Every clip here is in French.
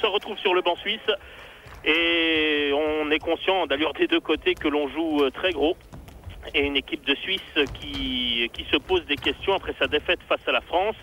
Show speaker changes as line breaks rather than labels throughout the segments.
se retrouve sur le banc suisse. Et on est conscient d'ailleurs des deux côtés que l'on joue très gros. Et une équipe de Suisse qui se pose des questions après sa défaite face à la France.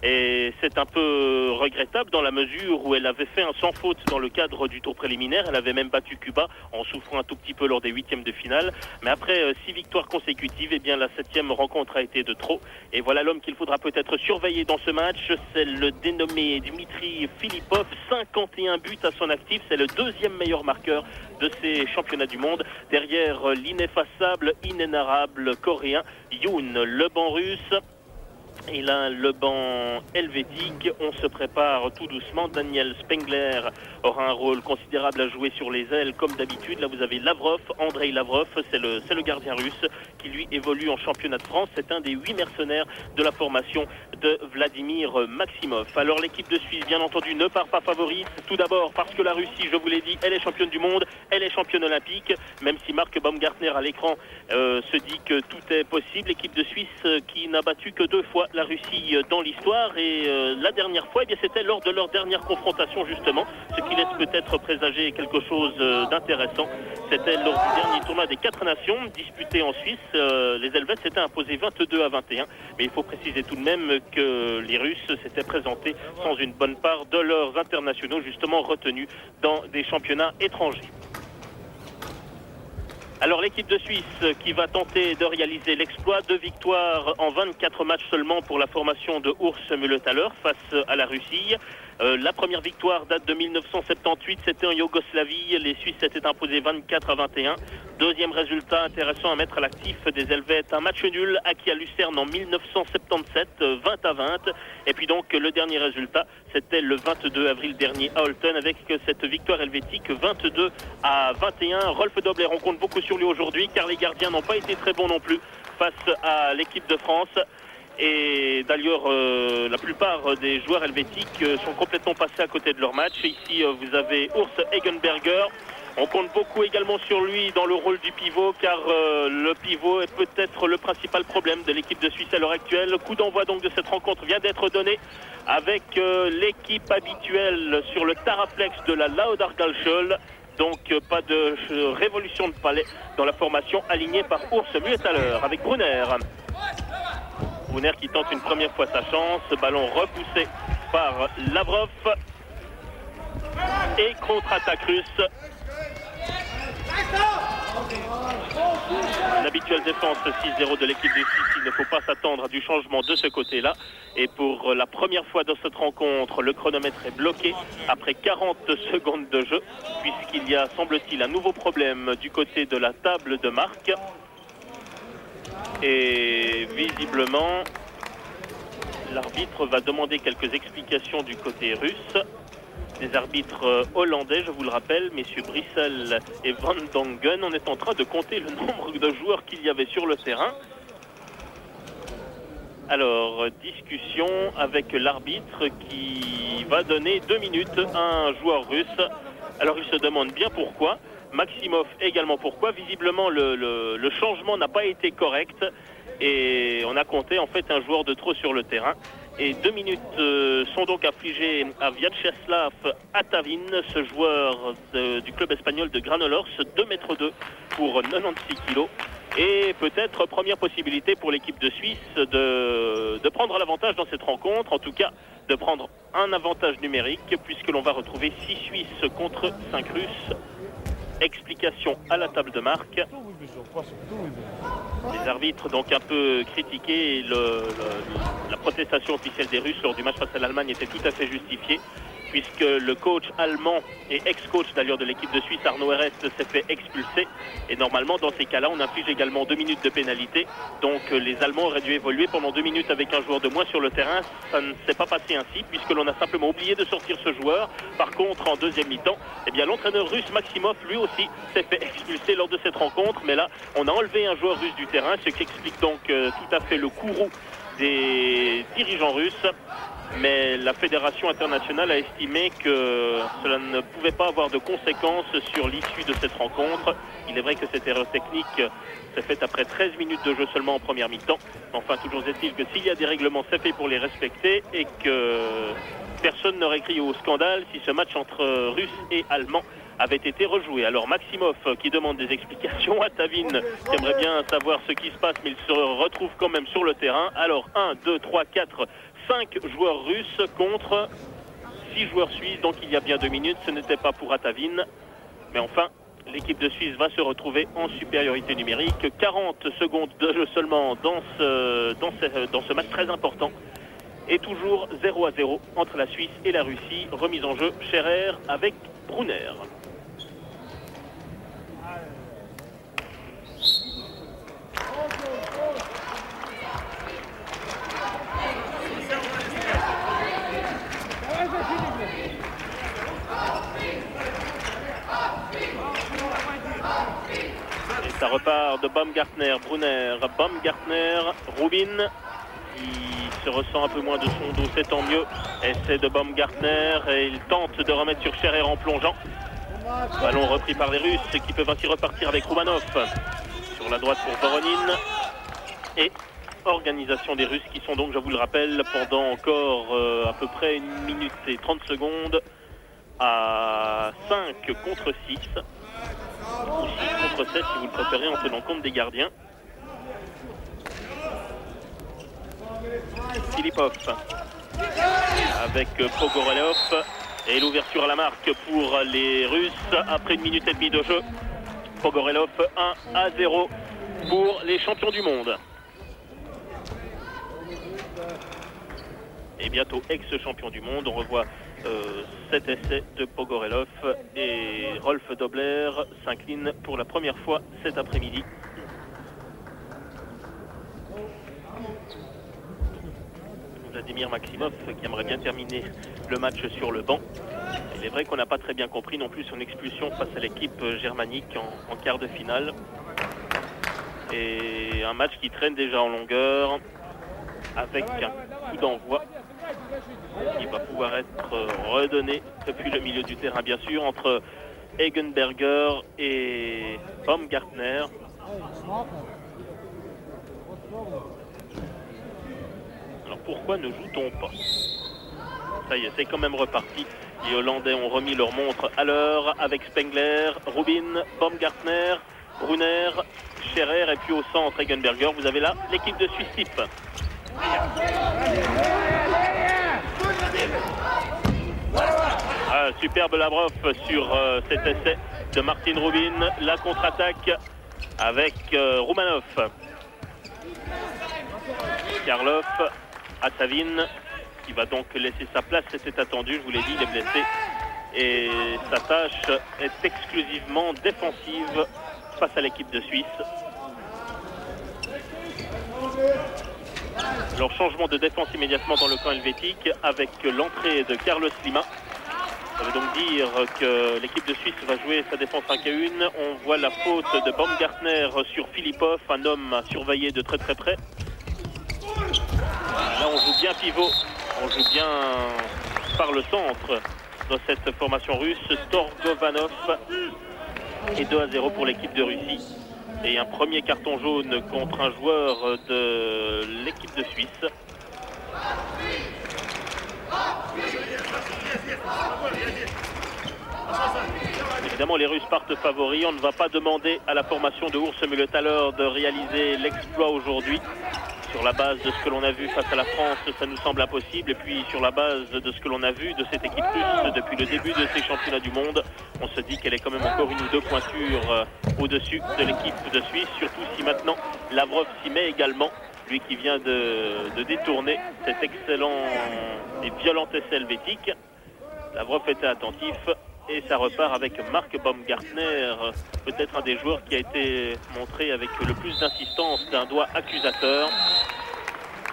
Et c'est un peu regrettable dans la mesure où elle avait fait un sans faute dans le cadre du tour préliminaire. Elle avait même battu Cuba en souffrant un tout petit peu lors des huitièmes de finale. Mais après 6 victoires consécutives, eh bien la 7e rencontre a été de trop. Et voilà l'homme qu'il faudra peut-être surveiller dans ce match. C'est le dénommé Dmitri Filipov. 51 buts à son actif. C'est le 2e meilleur marqueur de ces championnats du monde. Derrière l'ineffaçable, inénarrable coréen Yoon. Le banc russe. Et là, le banc helvétique, on se prépare tout doucement. Daniel Spengler aura un rôle considérable à jouer sur les ailes, comme d'habitude. Là, vous avez Lavrov, Andrei Lavrov, c'est le gardien russe qui, lui, évolue en championnat de France. C'est un des 8 mercenaires de la formation de Vladimir Maximov. Alors, l'équipe de Suisse, bien entendu, ne part pas favorite. Tout d'abord, parce que la Russie, je vous l'ai dit, elle est championne du monde, elle est championne olympique. Même si Marc Baumgartner, à l'écran, se dit que tout est possible. L'équipe de Suisse qui n'a battu que 2 fois la Russie dans l'histoire et la dernière fois, eh bien, c'était lors de leur dernière confrontation justement, ce qui laisse peut-être présager quelque chose d'intéressant. C'était lors du dernier tournoi des 4 nations disputé en Suisse. Les Helvètes s'étaient imposés 22-21, mais il faut préciser tout de même que les Russes s'étaient présentés sans une bonne part de leurs internationaux justement retenus dans des championnats étrangers. Alors l'équipe de Suisse qui va tenter de réaliser l'exploit, 2 victoires en 24 matchs seulement pour la formation de Urs Mühletaler face à la Russie. La première victoire date de 1978, c'était en Yougoslavie. Les Suisses s'étaient imposés 24-21. Deuxième résultat intéressant à mettre à l'actif des Helvètes, un match nul acquis à Lucerne en 1977, 20-20. Et puis donc le dernier résultat, c'était le 22 avril dernier à Olten avec cette victoire helvétique 22-21. Rolf Dobler, on compte beaucoup sur lui aujourd'hui car les gardiens n'ont pas été très bons non plus face à l'équipe de France. Et d'ailleurs, la plupart des joueurs helvétiques sont complètement passés à côté de leur match. Ici, vous avez Urs Egenberger. On compte beaucoup également sur lui dans le rôle du pivot, car le pivot est peut-être le principal problème de l'équipe de Suisse à l'heure actuelle. Le coup d'envoi donc de cette rencontre vient d'être donné avec l'équipe habituelle sur le Taraflex de la Laudargalschule. Donc pas de révolution de palais dans la formation alignée par Urs Mühletaler avec Brunner. Brunner qui tente une première fois sa chance, ballon repoussé par Lavrov et contre-attaque russe. L'habituelle défense 6-0 de l'équipe de Suisse, il ne faut pas s'attendre à du changement de ce côté-là. Et pour la première fois dans cette rencontre, le chronomètre est bloqué après 40 secondes de jeu, puisqu'il y a, semble-t-il, un nouveau problème du côté de la table de marque. Et visiblement, l'arbitre va demander quelques explications du côté russe. Des arbitres hollandais, je vous le rappelle, messieurs Brissel et Van Dongen. On est en train de compter le nombre de joueurs qu'il y avait sur le terrain. Alors, discussion avec l'arbitre qui va donner 2 minutes à un joueur russe. Alors, il se demande bien pourquoi. Maximov également pourquoi. Visiblement, le changement n'a pas été correct. Et on a compté en fait un joueur de trop sur le terrain. Et 2 minutes sont donc affligées à Vyacheslav Atavin, ce joueur du club espagnol de Granollers, 2,2 m pour 96 kg. Et peut-être première possibilité pour l'équipe de Suisse de prendre l'avantage dans cette rencontre, en tout cas de prendre un avantage numérique, puisque l'on va retrouver 6 Suisses contre 5 Russes. Explication à la table de marque. Les arbitres donc un peu critiqués. La protestation officielle des Russes lors du match face à l'Allemagne était tout à fait justifiée, puisque le coach allemand et ex-coach d'ailleurs de l'équipe de Suisse, Arnaud Herrest, s'est fait expulser. Et normalement, dans ces cas-là, on inflige également 2 minutes de pénalité. Donc les Allemands auraient dû évoluer pendant 2 minutes avec un joueur de moins sur le terrain. Ça ne s'est pas passé ainsi, puisque l'on a simplement oublié de sortir ce joueur. Par contre, en deuxième mi-temps, eh bien, l'entraîneur russe Maximov, lui aussi, s'est fait expulser lors de cette rencontre. Mais là, on a enlevé un joueur russe du terrain, ce qui explique donc tout à fait le courroux des dirigeants russes. Mais la Fédération internationale a estimé que cela ne pouvait pas avoir de conséquences sur l'issue de cette rencontre. Il est vrai que cette erreur technique s'est faite après 13 minutes de jeu seulement en première mi-temps. Enfin, toujours est-il que s'il y a des règlements, c'est fait pour les respecter et personne n'aurait crié au scandale si ce match entre Russes et Allemands avait été rejoué. Alors Maximov qui demande des explications à Tavin, qui aimerait bien savoir ce qui se passe, mais il se retrouve quand même sur le terrain. Alors 1, 2, 3, 4, 5 joueurs russes contre 6 joueurs suisses, donc il y a bien 2 minutes, ce n'était pas pour Atavin. Mais enfin, l'équipe de Suisse va se retrouver en supériorité numérique. 40 secondes de jeu seulement dans ce match très important. Et toujours 0-0 entre la Suisse et la Russie. Remise en jeu Scherer avec Brunner. Et ça repart de Baumgartner, Brunner, Baumgartner, Rubin. Il se ressent un peu moins de son dos, c'est tant mieux. Essai de Baumgartner et il tente de remettre sur Scherer en plongeant. Ballon repris par les Russes qui peuvent ainsi repartir avec Romanov. Sur la droite pour Voronin. Et organisation des Russes qui sont donc, je vous le rappelle, pendant encore à peu près 1 minute et 30 secondes à 5 contre 6. Ou 6 contre 7 si vous le préférez en tenant compte des gardiens. Filipov avec Pogorelov et l'ouverture à la marque pour les Russes après 1 minute et demie de jeu. Pogorelov 1-0 pour les champions du monde. Et bientôt ex-champion du monde. On revoit cet essai de Pogorelov et Rolf Dobler s'incline pour la première fois cet après-midi. Vladimir Maximov qui aimerait bien terminer le match sur le banc. Il est vrai qu'on n'a pas très bien compris non plus son expulsion face à l'équipe germanique en quart de finale. Et un match qui traîne déjà en longueur avec un coup d'envoi qui va pouvoir être redonné depuis le milieu du terrain bien sûr entre Egenberger et Baumgartner. Alors pourquoi ne joue-t-on pas? Ça y est, c'est quand même reparti. Les Hollandais ont remis leur montre à l'heure avec Spengler, Rubin, Baumgartner, Brunner, Scherer et puis au centre Egenberger. Vous avez là l'équipe de Suisse type. Superbe Lavrov sur cet essai de Martin Rubin. La contre-attaque avec Romanov. Karlov, Atavin qui va donc laisser sa place, c'était attendu, je vous l'ai dit, il est blessé. Et sa tâche est exclusivement défensive face à l'équipe de Suisse. Alors changement de défense immédiatement dans le camp helvétique avec l'entrée de Carlos Lima. Ça veut donc dire que l'équipe de Suisse va jouer sa défense 5-1. On voit la faute de Baumgartner sur Filipov, un homme à surveiller de très très près. Là on joue bien pivot, on joue bien par le centre dans cette formation russe. Storgovanov et 2-0 pour l'équipe de Russie. Et un premier carton jaune contre un joueur de l'équipe de Suisse. Évidemment, les Russes partent favoris. On ne va pas demander à la formation de Urs Mühletaler de réaliser l'exploit aujourd'hui. Sur la base de ce que l'on a vu face à la France, ça nous semble impossible. Et puis sur la base de ce que l'on a vu de cette équipe russe depuis le début de ces championnats du monde, on se dit qu'elle est quand même encore 1 ou 2 pointures au-dessus de l'équipe de Suisse. Surtout si maintenant Lavrov s'y met également. Lui qui vient de détourner cet excellent et violent essai helvétique. Lavrov était attentif. Et ça repart avec Marc Baumgartner, peut-être un des joueurs qui a été montré avec le plus d'insistance d'un doigt accusateur.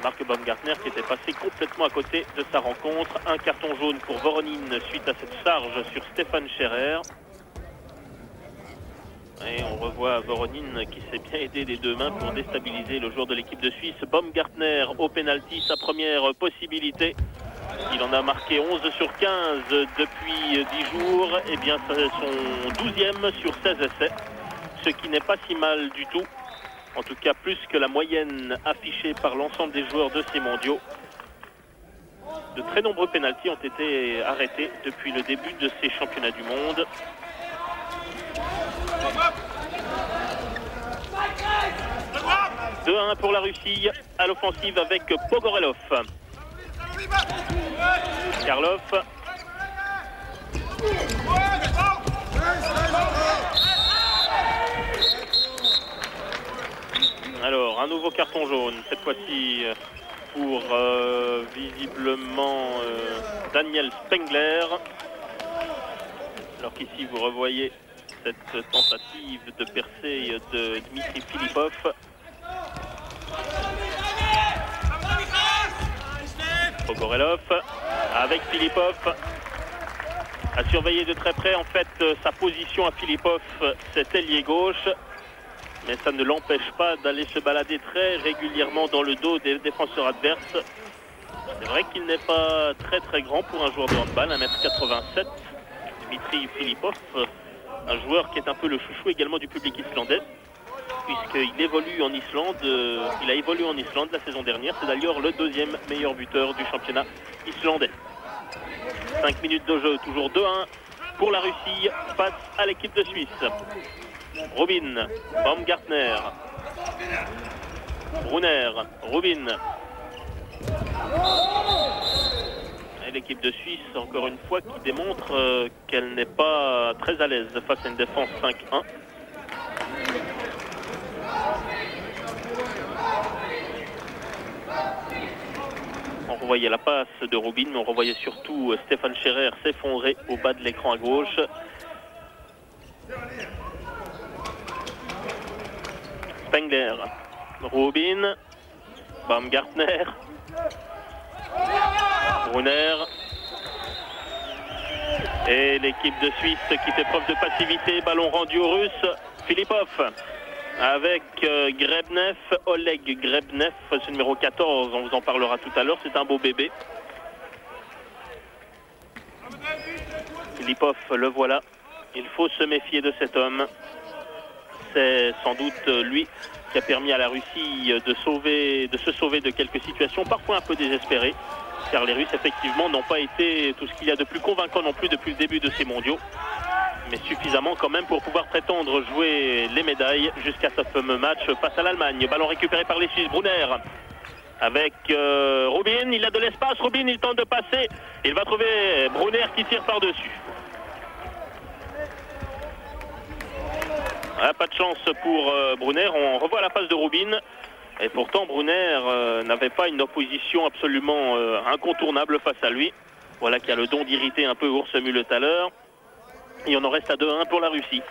Marc Baumgartner qui était passé complètement à côté de sa rencontre. Un carton jaune pour Voronin suite à cette charge sur Stefan Scherer. Et on revoit Voronin qui s'est bien aidé des 2 mains pour déstabiliser le joueur de l'équipe de Suisse. Baumgartner au pénalty, sa première possibilité. Il en a marqué 11 sur 15 depuis 10 jours. Et bien, c'est son 12e sur 16 essais. Ce qui n'est pas si mal du tout. En tout cas, plus que la moyenne affichée par l'ensemble des joueurs de ces mondiaux. de très nombreux pénaltys ont été arrêtés depuis le début de ces championnats du monde. « 2-1 pour la Russie à l'offensive avec Pogorelov. Karlov. Alors, un nouveau carton jaune, cette fois-ci pour visiblement Daniel Spengler. Alors qu'ici, vous revoyez cette tentative de percée de Dmitri Filipov. Pogorelov avec Filipov. À surveiller de très près, en fait, sa position à Filipov, c'est ailier gauche. Mais ça ne l'empêche pas d'aller se balader très régulièrement dans le dos des défenseurs adverses. C'est vrai qu'il n'est pas très grand pour un joueur de handball, 1m87. Dmitri Filipov, un joueur qui est un peu le chouchou également du public islandais, puisqu'il évolue en Islande, il a évolué en Islande la saison dernière. C'est d'ailleurs le deuxième meilleur buteur du championnat islandais. 5 minutes de jeu, toujours 2-1 pour la Russie face à l'équipe de Suisse. Rubin, Baumgartner, Brunner, Rubin. Et l'équipe de Suisse, encore une fois, qui démontre qu'elle n'est pas très à l'aise face à une défense 5-1. On revoyait la passe de Rubin, mais on revoyait surtout Stéphane Scherer s'effondrer au bas de l'écran à gauche. Spengler, Rubin, Baumgartner, Brunner. Et l'équipe de Suisse qui fait preuve de passivité, ballon rendu aux Russes. Filipov avec Grebnev, Oleg Grebnev, ce numéro 14, on vous en parlera tout à l'heure, c'est un beau bébé. Filipov, le voilà, il faut se méfier de cet homme. C'est sans doute lui qui a permis à la Russie de se sauver de quelques situations, parfois un peu désespérées, car les Russes effectivement n'ont pas été tout ce qu'il y a de plus convaincant non plus depuis le début de ces mondiaux, mais suffisamment quand même pour pouvoir prétendre jouer les médailles jusqu'à ce fameux match face à l'Allemagne. Ballon récupéré par les Suisses, Brunner avec Rubin, il a de l'espace, Rubin il tente de passer, il va trouver Brunner qui tire par-dessus. Ah, pas de chance pour Brunner, on revoit la passe de Rubin. Et pourtant Brunner n'avait pas une opposition absolument incontournable face à lui. Voilà qui a le don d'irriter un peu Urs Mühletaler. Et on en reste à 2-1 pour la Russie.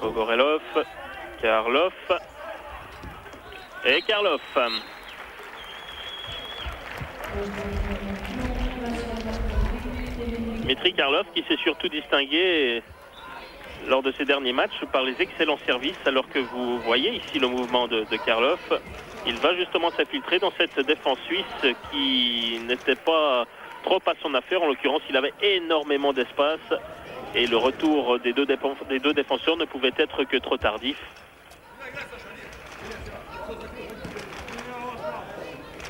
Pogorelov, Karlov et Karlov. Dmitri Karlov qui s'est surtout distingué lors de ses derniers matchs par les excellents services, alors que vous voyez ici le mouvement de Karlov. Il va justement s'infiltrer dans cette défense suisse qui n'était pas trop à son affaire. En l'occurrence, il avait énormément d'espace et le retour des deux défenseurs ne pouvait être que trop tardif.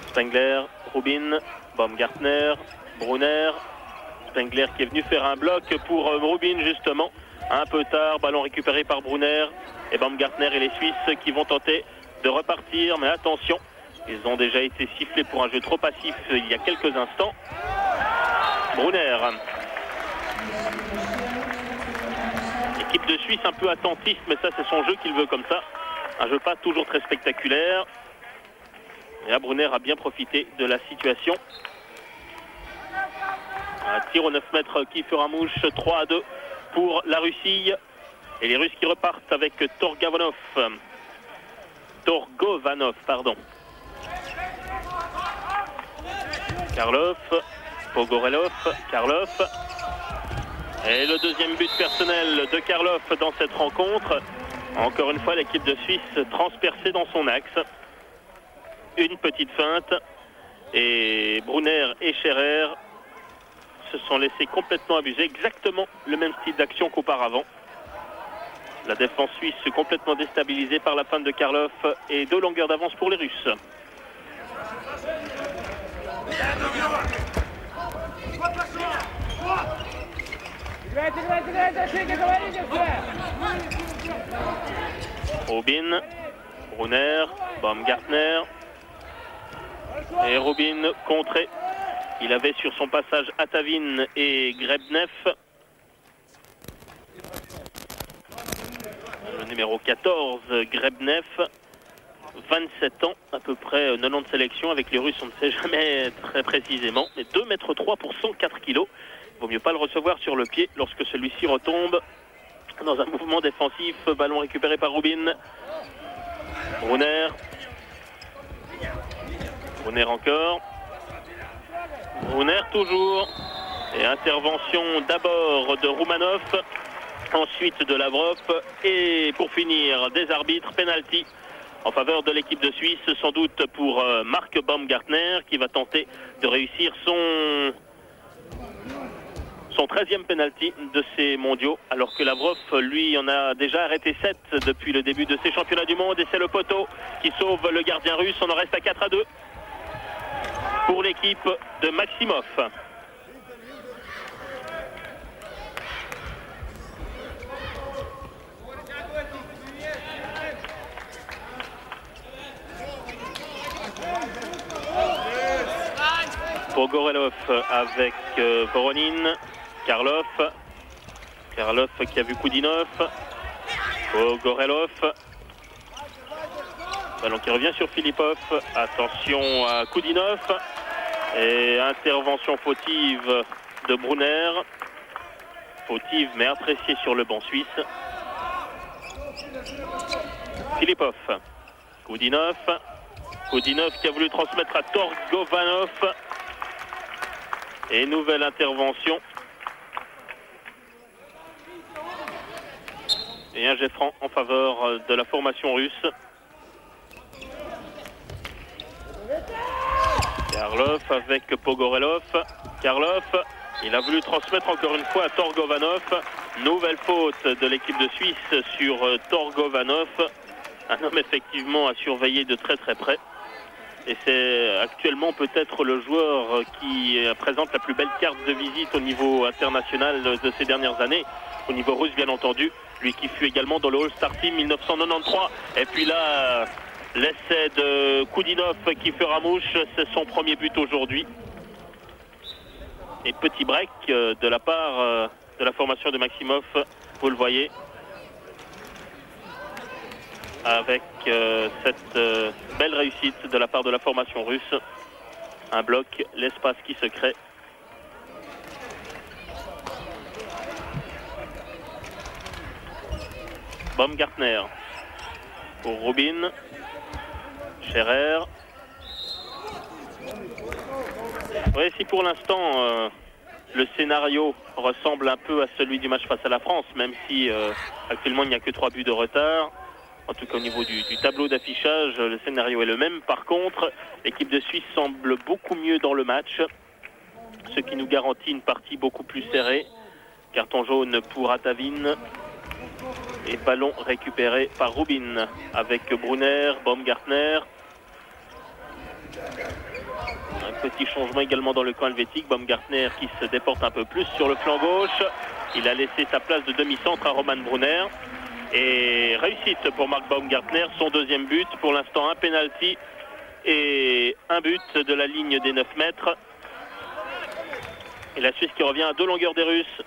Spengler, Rubin, Baumgartner, Brunner. Spengler qui est venu faire un bloc pour Rubin justement. Un peu tard, ballon récupéré par Brunner et Baumgartner et les Suisses qui vont tenter de repartir, mais attention, ils ont déjà été sifflés pour un jeu trop passif il y a quelques instants. Brunner. Équipe de Suisse un peu attentiste, mais ça c'est son jeu qu'il veut comme ça. Un jeu pas toujours très spectaculaire. Et là, Brunner a bien profité de la situation. Un tir au 9 mètres qui fera mouche, 3-2 pour la Russie. Et les Russes qui repartent avec Torgovanov, pardon. Karlov, Pogorelov, Karlov. Et le deuxième but personnel de Karlov dans cette rencontre. Encore une fois, l'équipe de Suisse transpercée dans son axe. Une petite feinte. Et Brunner et Scherer se sont laissés complètement abuser. Exactement le même style d'action qu'auparavant. La défense suisse complètement déstabilisée par la panne de Karlov et 2 longueurs d'avance pour les Russes. Rubin, Brunner, Baumgartner et Rubin contré. Il avait sur son passage Atavin et Grebnev. Le numéro 14, Grebnev, 27 ans, à peu près 90 sélections. Avec les Russes, on ne sait jamais très précisément. Mais 2,3 m pour 104 kg. Il vaut mieux pas le recevoir sur le pied lorsque celui-ci retombe dans un mouvement défensif. Ballon récupéré par Rubin. Brunner. Brunner encore. Brunner toujours. Et intervention d'abord de Roumanov, ensuite de Lavrov. Et pour finir, des arbitres, penalty en faveur de l'équipe de Suisse, sans doute pour Marc Baumgartner qui va tenter de réussir son 13e penalty de ces mondiaux, alors que Lavrov, lui, en a déjà arrêté 7 depuis le début de ces championnats du monde. Et c'est le poteau qui sauve le gardien russe. On en reste à 4-2 pour l'équipe de Maximov. Pogorelov avec Voronin, Karlov qui a vu Koudinov, Pogorelov, ballon qui revient sur Filipov, attention à Koudinov, et intervention fautive de Brunner, fautive mais appréciée sur le banc suisse. Filipov, Koudinov qui a voulu transmettre à Torgovanov. Et nouvelle intervention. Et un jet franc en faveur de la formation russe. Karlov avec Pogorelov. Karlov, il a voulu transmettre encore une fois à Torgovanov. Nouvelle faute de l'équipe de Suisse sur Torgovanov. Un homme effectivement à surveiller de très très près. Et c'est actuellement peut-être le joueur qui présente la plus belle carte de visite au niveau international de ces dernières années. Au niveau russe, bien entendu. Lui qui fut également dans le All-Star Team 1993. Et puis là, l'essai de Koudinov qui fera mouche. C'est son premier but aujourd'hui. Et petit break de la part de la formation de Maximov. Vous le voyez. Avec cette belle réussite de la part de la formation russe. Un bloc, l'espace qui se crée. Baumgartner pour Rubin. Scherer. Oui, si pour l'instant le scénario ressemble un peu à celui du match face à la France, même si actuellement il n'y a que 3 buts de retard. En tout cas au niveau du tableau d'affichage, le scénario est le même. Par contre, l'équipe de Suisse semble beaucoup mieux dans le match, ce qui nous garantit une partie beaucoup plus serrée. Carton jaune pour Atavin et ballon récupéré par Rubin avec Brunner, Baumgartner. Un petit changement également dans le camp helvétique. Baumgartner qui se déporte un peu plus sur le flanc gauche. Il a laissé sa place de demi-centre à Roman Brunner. Et réussite pour Marc Baumgartner, son deuxième but. Pour l'instant, un penalty et un but de la ligne des 9 mètres. Et la Suisse qui revient à 2 longueurs des Russes.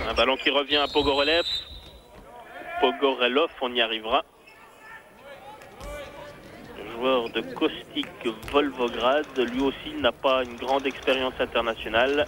Un ballon qui revient à Pogorelov. Pogorelov, on y arrivera. Le joueur de Kostik Volgograd, lui aussi n'a pas une grande expérience internationale.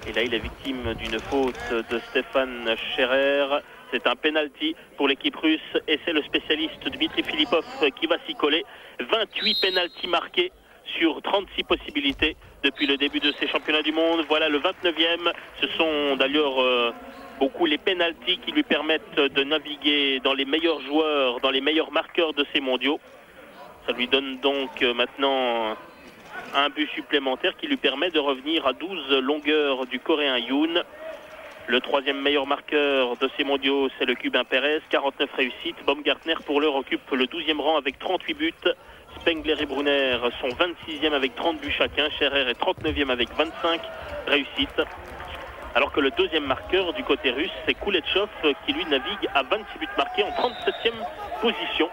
Et là, il est victime d'une faute de Stéphane Scherer. C'est un penalty pour l'équipe russe et c'est le spécialiste Dmitri Filipov qui va s'y coller. 28 penaltys marqués sur 36 possibilités depuis le début de ces championnats du monde. Voilà le 29e. Ce sont d'ailleurs beaucoup les pénaltys qui lui permettent de naviguer dans les meilleurs joueurs, dans les meilleurs marqueurs de ces mondiaux. Ça lui donne donc maintenant un but supplémentaire qui lui permet de revenir à 12 longueurs du Coréen Yoon. Le troisième meilleur marqueur de ces mondiaux, c'est le Cubain Pérez, 49 réussites. Baumgartner pour l'heure occupe le 12e rang avec 38 buts. Spengler et Brunner sont 26e avec 30 buts chacun. Scherer est 39e avec 25 réussites. Alors que le deuxième marqueur du côté russe, c'est Kouletchov qui lui navigue à 26 buts marqués en 37e position.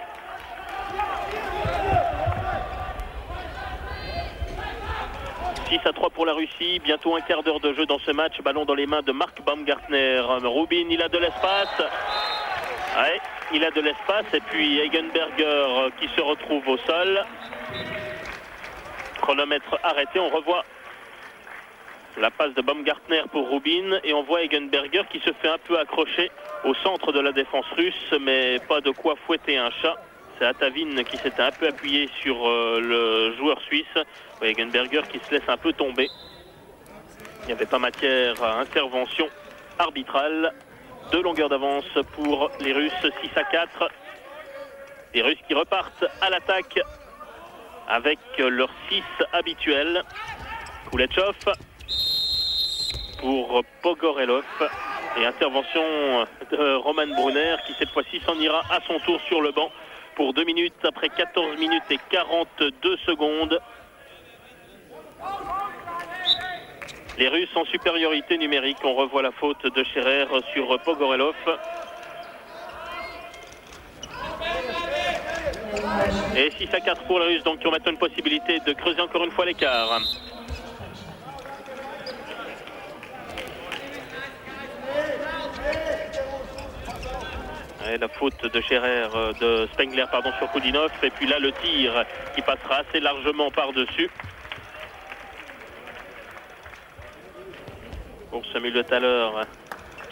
À 3 pour la Russie, bientôt un quart d'heure de jeu dans ce match, ballon dans les mains de Marc Baumgartner. Rubin, il a de l'espace. Ouais, il a de l'espace et puis Egenberger qui se retrouve au sol. Chronomètre arrêté, on revoit la passe de Baumgartner pour Rubin et on voit Egenberger qui se fait un peu accrocher au centre de la défense russe, mais pas de quoi fouetter un chat. C'est Atavin qui s'était un peu appuyé sur le joueur suisse. Egenberger qui se laisse un peu tomber. Il n'y avait pas matière à intervention arbitrale. 2 longueurs d'avance pour les Russes, 6-4. Les Russes qui repartent à l'attaque avec leur 6 habituel. Kouletchov pour Pogorelov. Et intervention de Roman Brunner qui cette fois-ci s'en ira à son tour sur le banc pour 2 minutes après 14 minutes et 42 secondes. Les Russes en supériorité numérique. On revoit la faute de Scherer sur Pogorelov. Et 6-4 pour les Russes, donc qui ont maintenant une possibilité de creuser encore une fois l'écart. Et la faute de Scherer, de Spengler pardon, sur Koudinov. Et puis là le tir qui passera assez largement par-dessus. Pour Samuel Le Thaler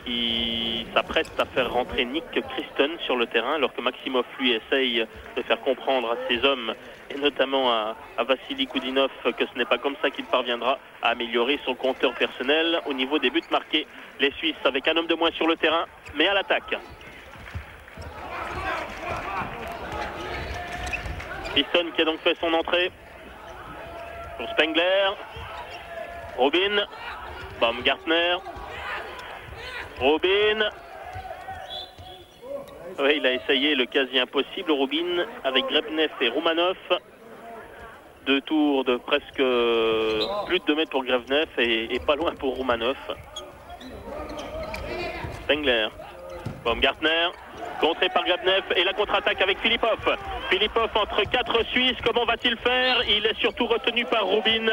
qui s'apprête à faire rentrer Nick Christen sur le terrain alors que Maximov lui essaye de faire comprendre à ses hommes et notamment à Vassili Koudinov que ce n'est pas comme ça qu'il parviendra à améliorer son compteur personnel au niveau des buts marqués. Les Suisses avec un homme de moins sur le terrain mais à l'attaque. Christen qui a donc fait son entrée pour Spengler. Rubin. Baumgartner. Rubin. Oui, il a essayé le quasi impossible. Rubin avec Grebnev et Romanov. 2 tours de presque plus de 2 mètres pour Grebnev et pas loin pour Romanov. Spengler. Baumgartner. Contré par Grebnev et la contre-attaque avec Filipov. Filipov entre 4 Suisses, comment va-t-il faire? Il est surtout retenu par Rubin.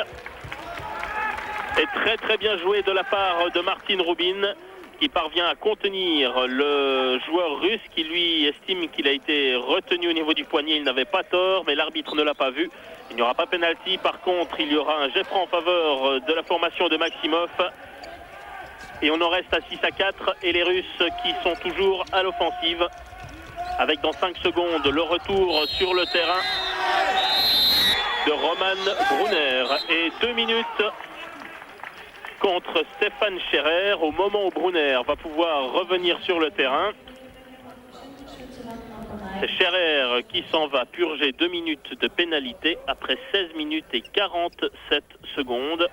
Et très bien joué de la part de Martin Rubin qui parvient à contenir le joueur russe qui lui estime qu'il a été retenu au niveau du poignet. Il n'avait pas tort mais l'arbitre ne l'a pas vu. Il n'y aura pas pénalty, par contre il y aura un jet franc en faveur de la formation de Maximov. Et on en reste à 6-4 et les Russes qui sont toujours à l'offensive avec dans 5 secondes le retour sur le terrain de Roman Brunner et 2 minutes contre Stéphane Scherer au moment où Brunner va pouvoir revenir sur le terrain. C'est Scherer qui s'en va purger 2 minutes de pénalité après 16 minutes et 47 secondes.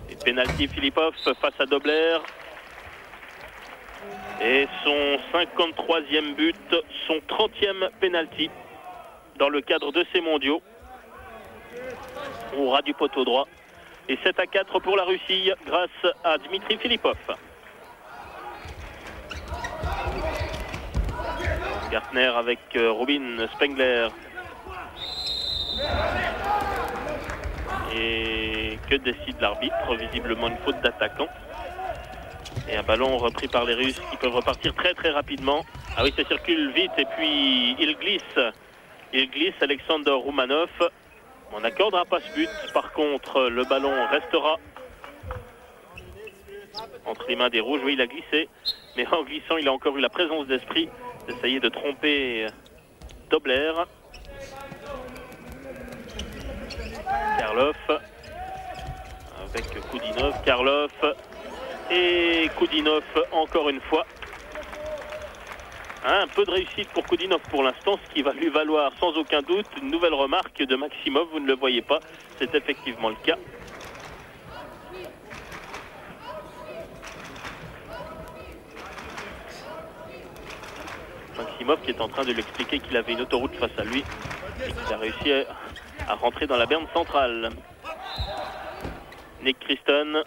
Et pénalty Filipov face à Dobler. Et son 53e but, son 30e pénalty dans le cadre de ces mondiaux. Au ras du poteau droit. Et 7-4 pour la Russie grâce à Dmitri Filipov. Gartner avec Rubin, Spengler. Et que décide l'arbitre? Visiblement une faute d'attaquant. Et un ballon repris par les Russes qui peuvent repartir très rapidement. Ah oui, ça circule vite et puis il glisse. Il glisse Alexander Romanov. On n'accordera pas ce but. Par contre, le ballon restera entre les mains des Rouges. Oui, il a glissé. Mais en glissant, il a encore eu la présence d'esprit d'essayer de tromper Dobler. Karlov. avec Koudinov, Karlov et Koudinov encore une fois. Un peu de réussite pour Koudinov pour l'instant, ce qui va lui valoir sans aucun doute une nouvelle remarque de Maximov. Vous ne le voyez pas, c'est effectivement le cas. Maximov qui est en train de lui expliquer qu'il avait une autoroute face à lui et qu'il a réussi à rentrer dans la berne centrale. Nick Christon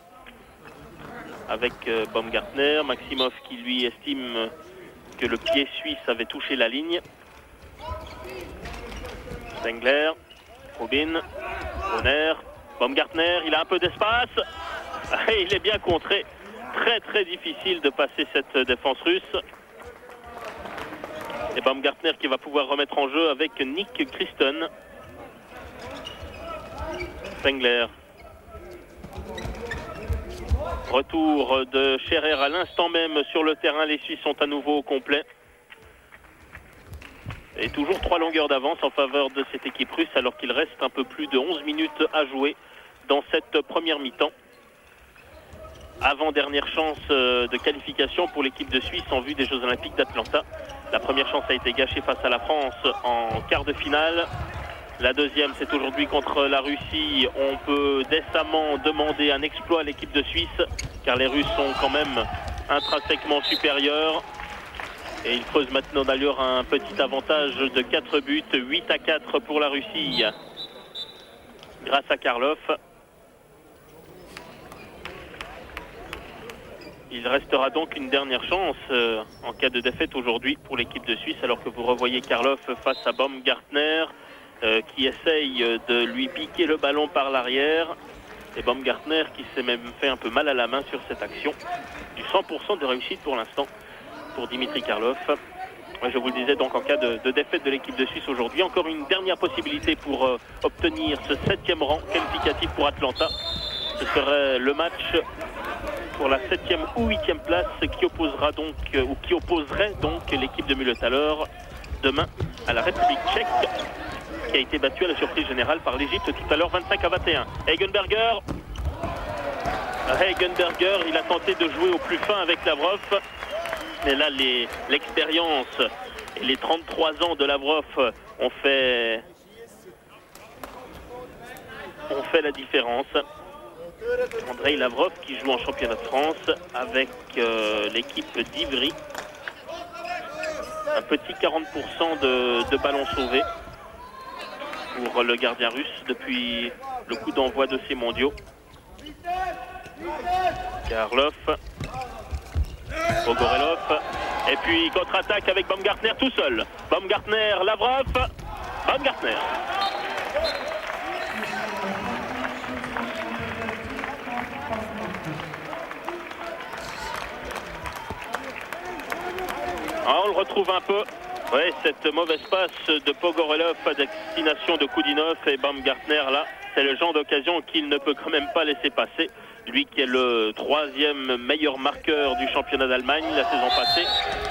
avec Baumgartner, Maximov qui lui estime que le pied suisse avait touché la ligne. Spengler, Rubin, Bonner, Baumgartner, il a un peu d'espace. Et il est bien contré. Très très difficile de passer cette défense russe. Et Baumgartner qui va pouvoir remettre en jeu avec Nick Christon. Spengler. Retour de Scherer à l'instant même sur le terrain. Les Suisses sont à nouveau au complet. Et toujours 3 longueurs d'avance en faveur de cette équipe russe alors qu'il reste un peu plus de 11 minutes à jouer dans cette première mi-temps. Avant-dernière chance de qualification pour l'équipe de Suisse en vue des Jeux Olympiques d'Atlanta. La première chance a été gâchée face à la France en quart de finale. La deuxième, c'est aujourd'hui contre la Russie. On peut décemment demander un exploit à l'équipe de Suisse, car les Russes sont quand même intrinsèquement supérieurs. Et ils creusent maintenant d'ailleurs un petit avantage de 4 buts, 8-4 pour la Russie, grâce à Karlov. Il restera donc une dernière chance en cas de défaite aujourd'hui pour l'équipe de Suisse, alors que vous revoyez Karlov face à Baumgartner qui essaye de lui piquer le ballon par l'arrière. Et Baumgartner qui s'est même fait un peu mal à la main sur cette action. Du 100% de réussite pour l'instant pour Dimitri Karlov. Ouais, je vous le disais, donc en cas de défaite de l'équipe de Suisse aujourd'hui, encore une dernière possibilité pour obtenir ce 7e rang qualificatif pour Atlanta. Ce serait le match pour la 7e ou 8e place qui opposera donc, ou qui opposerait donc l'équipe de Mühletaler demain à la République tchèque, qui a été battue à la surprise générale par l'Égypte tout à l'heure 25-21. Hagenberger, il a tenté de jouer au plus fin avec Lavrov, mais là l'expérience et les 33 ans de Lavrov ont fait la différence. Andrei Lavrov qui joue en championnat de France avec l'équipe d'Ivry. Un petit 40% de ballons sauvés pour le gardien russe depuis le coup d'envoi de ces mondiaux. Karlov, Pogorelov, et puis contre-attaque avec Baumgartner tout seul. Baumgartner, Lavrov, Baumgartner. Ah, on le retrouve un peu. Oui, cette mauvaise passe de Pogorelov à destination de Koudinov et Baumgartner, là, c'est le genre d'occasion qu'il ne peut quand même pas laisser passer. Lui qui est le 3e meilleur marqueur du championnat d'Allemagne la saison passée.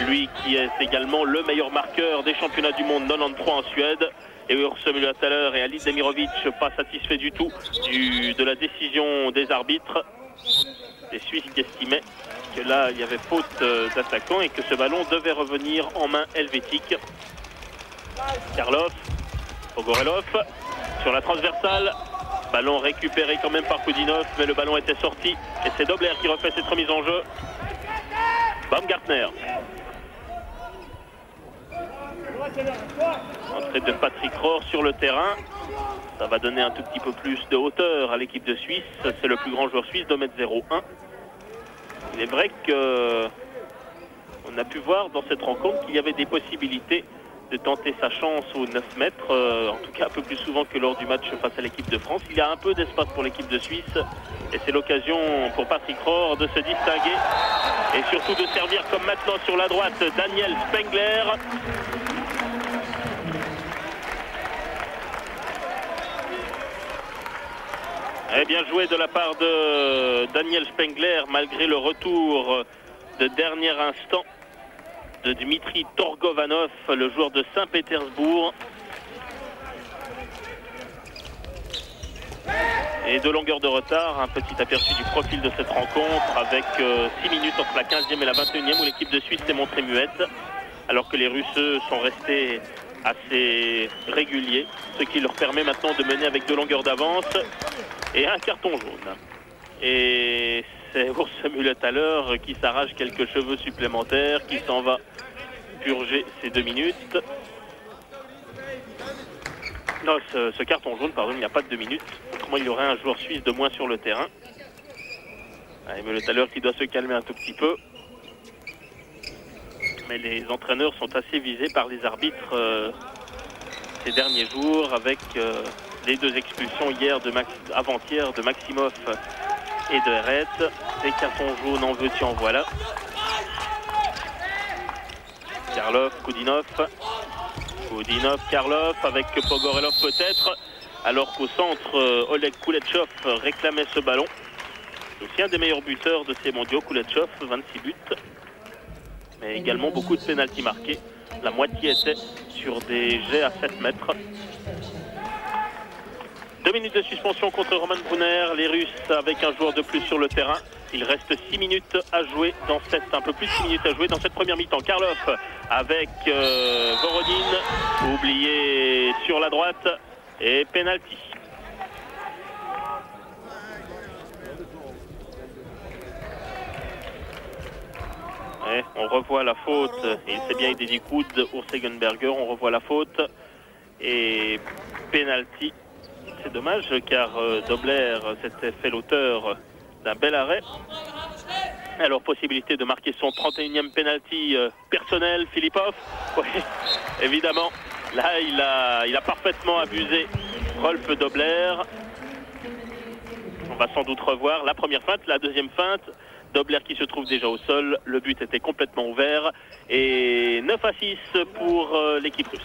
Lui qui est également le meilleur marqueur des championnats du monde 93 en Suède. Et Urs Mühletaler et Ali Demirovic pas satisfaits du tout de la décision des arbitres. Les Suisses qui estimaient que là il y avait faute d'attaquant et que ce ballon devait revenir en main helvétique. Karlov, Pogorelov sur la transversale. Ballon récupéré quand même par Koudinov, mais le ballon était sorti. Et c'est Dobler qui refait cette remise en jeu. Baumgartner. Entrée de Patrick Rohr sur le terrain. Ça va donner un tout petit peu plus de hauteur à l'équipe de Suisse. C'est le plus grand joueur suisse, 2,01 m. Il est vrai qu'on a pu voir dans cette rencontre qu'il y avait des possibilités de tenter sa chance aux 9 mètres, en tout cas un peu plus souvent que lors du match face à l'équipe de France. Il y a un peu d'espace pour l'équipe de Suisse et c'est l'occasion pour Patrick Rohr de se distinguer et surtout de servir comme maintenant sur la droite Daniel Spengler. Et bien joué de la part de Daniel Spengler malgré le retour de dernier instant de Dmitri Torgovanov, le joueur de Saint-Pétersbourg. Et de longueur de retard, un petit aperçu du profil de cette rencontre avec 6 minutes entre la 15e et la 21e où l'équipe de Suisse s'est montrée muette, alors que les Russes eux, sont restés assez réguliers, ce qui leur permet maintenant de mener avec 2 longueurs d'avance et un carton jaune. Et c'est Urs Mühletaler qui s'arrache quelques cheveux supplémentaires, qui s'en va purger ces 2 minutes. Non, ce carton jaune, pardon, il n'y a pas de 2 minutes. Autrement, il y aurait un joueur suisse de moins sur le terrain. Allez, Mühletaler qui doit se calmer un tout petit peu. Mais les entraîneurs sont assez visés par les arbitres ces derniers jours avec les 2 expulsions avant-hier de Maximov et de Heret. Les cartons jaunes en veux-tu en voilà. Karlov, Koudinov, Karlov avec Pogorelov peut-être, alors qu'au centre, Oleg Kuletchov réclamait ce ballon. C'est aussi un des meilleurs buteurs de ces mondiaux, Kuletchov, 26 buts. Mais également beaucoup de pénaltys marqués. La moitié était sur des jets à 7 mètres. 2 minutes de suspension contre Roman Brunner, les Russes avec un joueur de plus sur le terrain. Il reste 6 minutes à jouer dans un peu plus de 6 minutes à jouer dans cette première mi-temps. Karlov avec Vorodin, oublié sur la droite et pénalty. Ouais, on revoit la faute, il s'est bien aidé du coude Urs Eggenberger, on revoit la faute et pénalty. C'est dommage car Dobler s'était fait l'auteur d'un bel arrêt. Alors possibilité de marquer son 31e pénalty personnel, Filipov. Oui, évidemment, là il a parfaitement abusé Rolf Dobler. On va sans doute revoir la première feinte, la deuxième feinte. Dobler qui se trouve déjà au sol, le but était complètement ouvert et 9-6 pour l'équipe russe.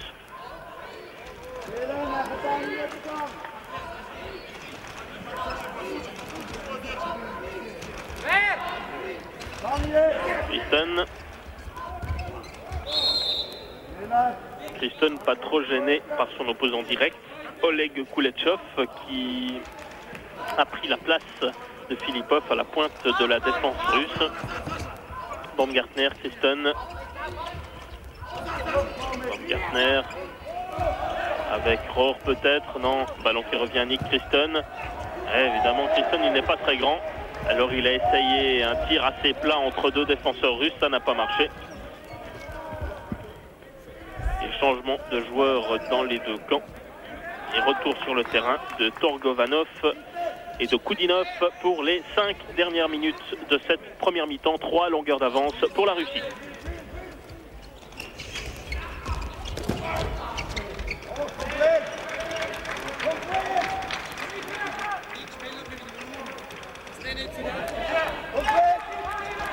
Kristen pas trop gêné par son opposant direct, Oleg Kuletchov, qui a pris la place de Filipov à la pointe de la défense russe. Baumgartner, Kristen. Baumgartner avec Rohr peut-être, non, ballon qui revient à Nick Kristen. Évidemment, Kristen il n'est pas très grand, alors il a essayé un tir assez plat entre 2 défenseurs russes, ça n'a pas marché. Et changement de joueurs dans les 2 camps. Et retour sur le terrain de Torgovanov et de Koudinov pour les 5 dernières minutes de cette première mi-temps. 3 longueurs d'avance pour la Russie.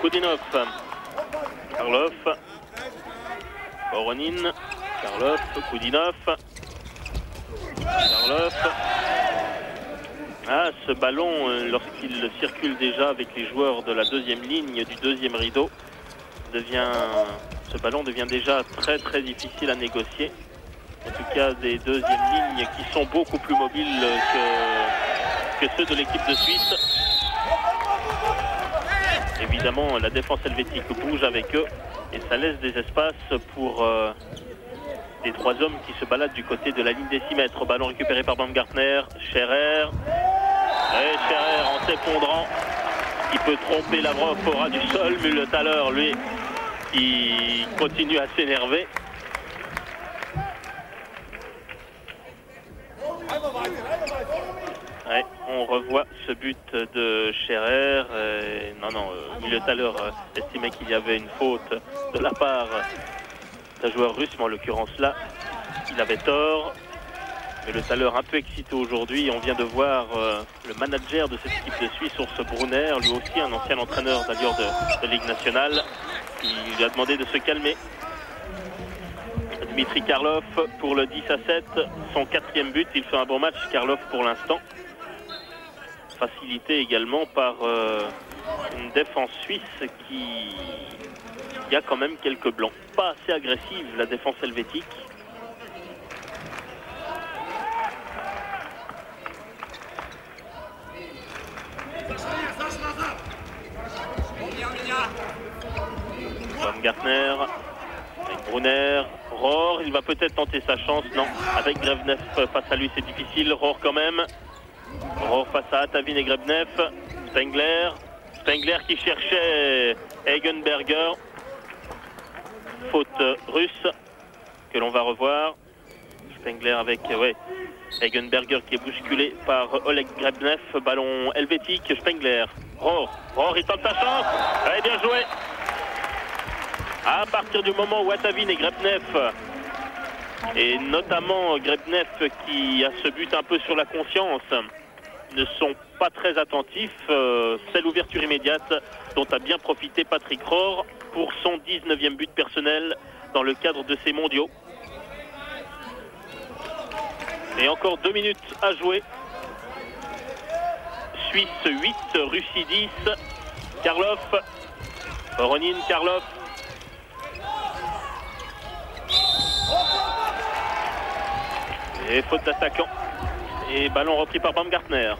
Koudinov, Karlov, Voronin, Karlov, Koudinov, Karlov. Ah, ce ballon, lorsqu'il circule déjà avec les joueurs de la deuxième ligne du deuxième rideau, ce ballon devient déjà très très difficile à négocier. En tout cas, des deuxièmes lignes qui sont beaucoup plus mobiles que ceux de l'équipe de Suisse. Évidemment, la défense helvétique bouge avec eux et ça laisse des espaces pour les 3 hommes qui se baladent du côté de la ligne des 6 mètres. Ballon récupéré par Baumgartner, Scherer. Et Scherer en s'effondrant, qui peut tromper Lavrov au ras du sol. Mühletaler, lui, qui continue à s'énerver. Ouais, on revoit ce but de Scherer. Mühletaler estimait qu'il y avait une faute de la part d'un joueur russe, mais en l'occurrence là, il avait tort. Mühletaler un peu excité aujourd'hui. On vient de voir le manager de cette équipe de Suisse, Urs Brunner, lui aussi un ancien entraîneur d'ailleurs de Ligue nationale, qui lui a demandé de se calmer. Dmitri Karlov pour le 10-7, son 4e but. Il fait un bon match, Karlov, pour l'instant. Facilité également par une défense suisse qui a quand même quelques blancs. Pas assez agressive, la défense helvétique. Baumgartner, avec Brunner, Rohr, il va peut-être tenter sa chance, non, avec Grebnev face à lui c'est difficile, Rohr quand même, Rohr face à Atavin et Grebnev, Spengler qui cherchait Eigenberger, faute russe que l'on va revoir, Spengler avec Eigenberger qui est bousculé par Oleg Grebnev, ballon helvétique, Spengler, Rohr il tente sa chance, allez bien joué. À partir du moment où Atavin et Grebnev, et notamment Grebnev qui a ce but un peu sur la conscience, ne sont pas très attentifs, c'est l'ouverture immédiate dont a bien profité Patrick Rohr pour son 19e but personnel dans le cadre de ces mondiaux. Et encore 2 minutes à jouer. Suisse 8, Russie 10, Karlov, Voronin, Karlov. Et faute d'attaquant. Et ballon repris par Baumgartner.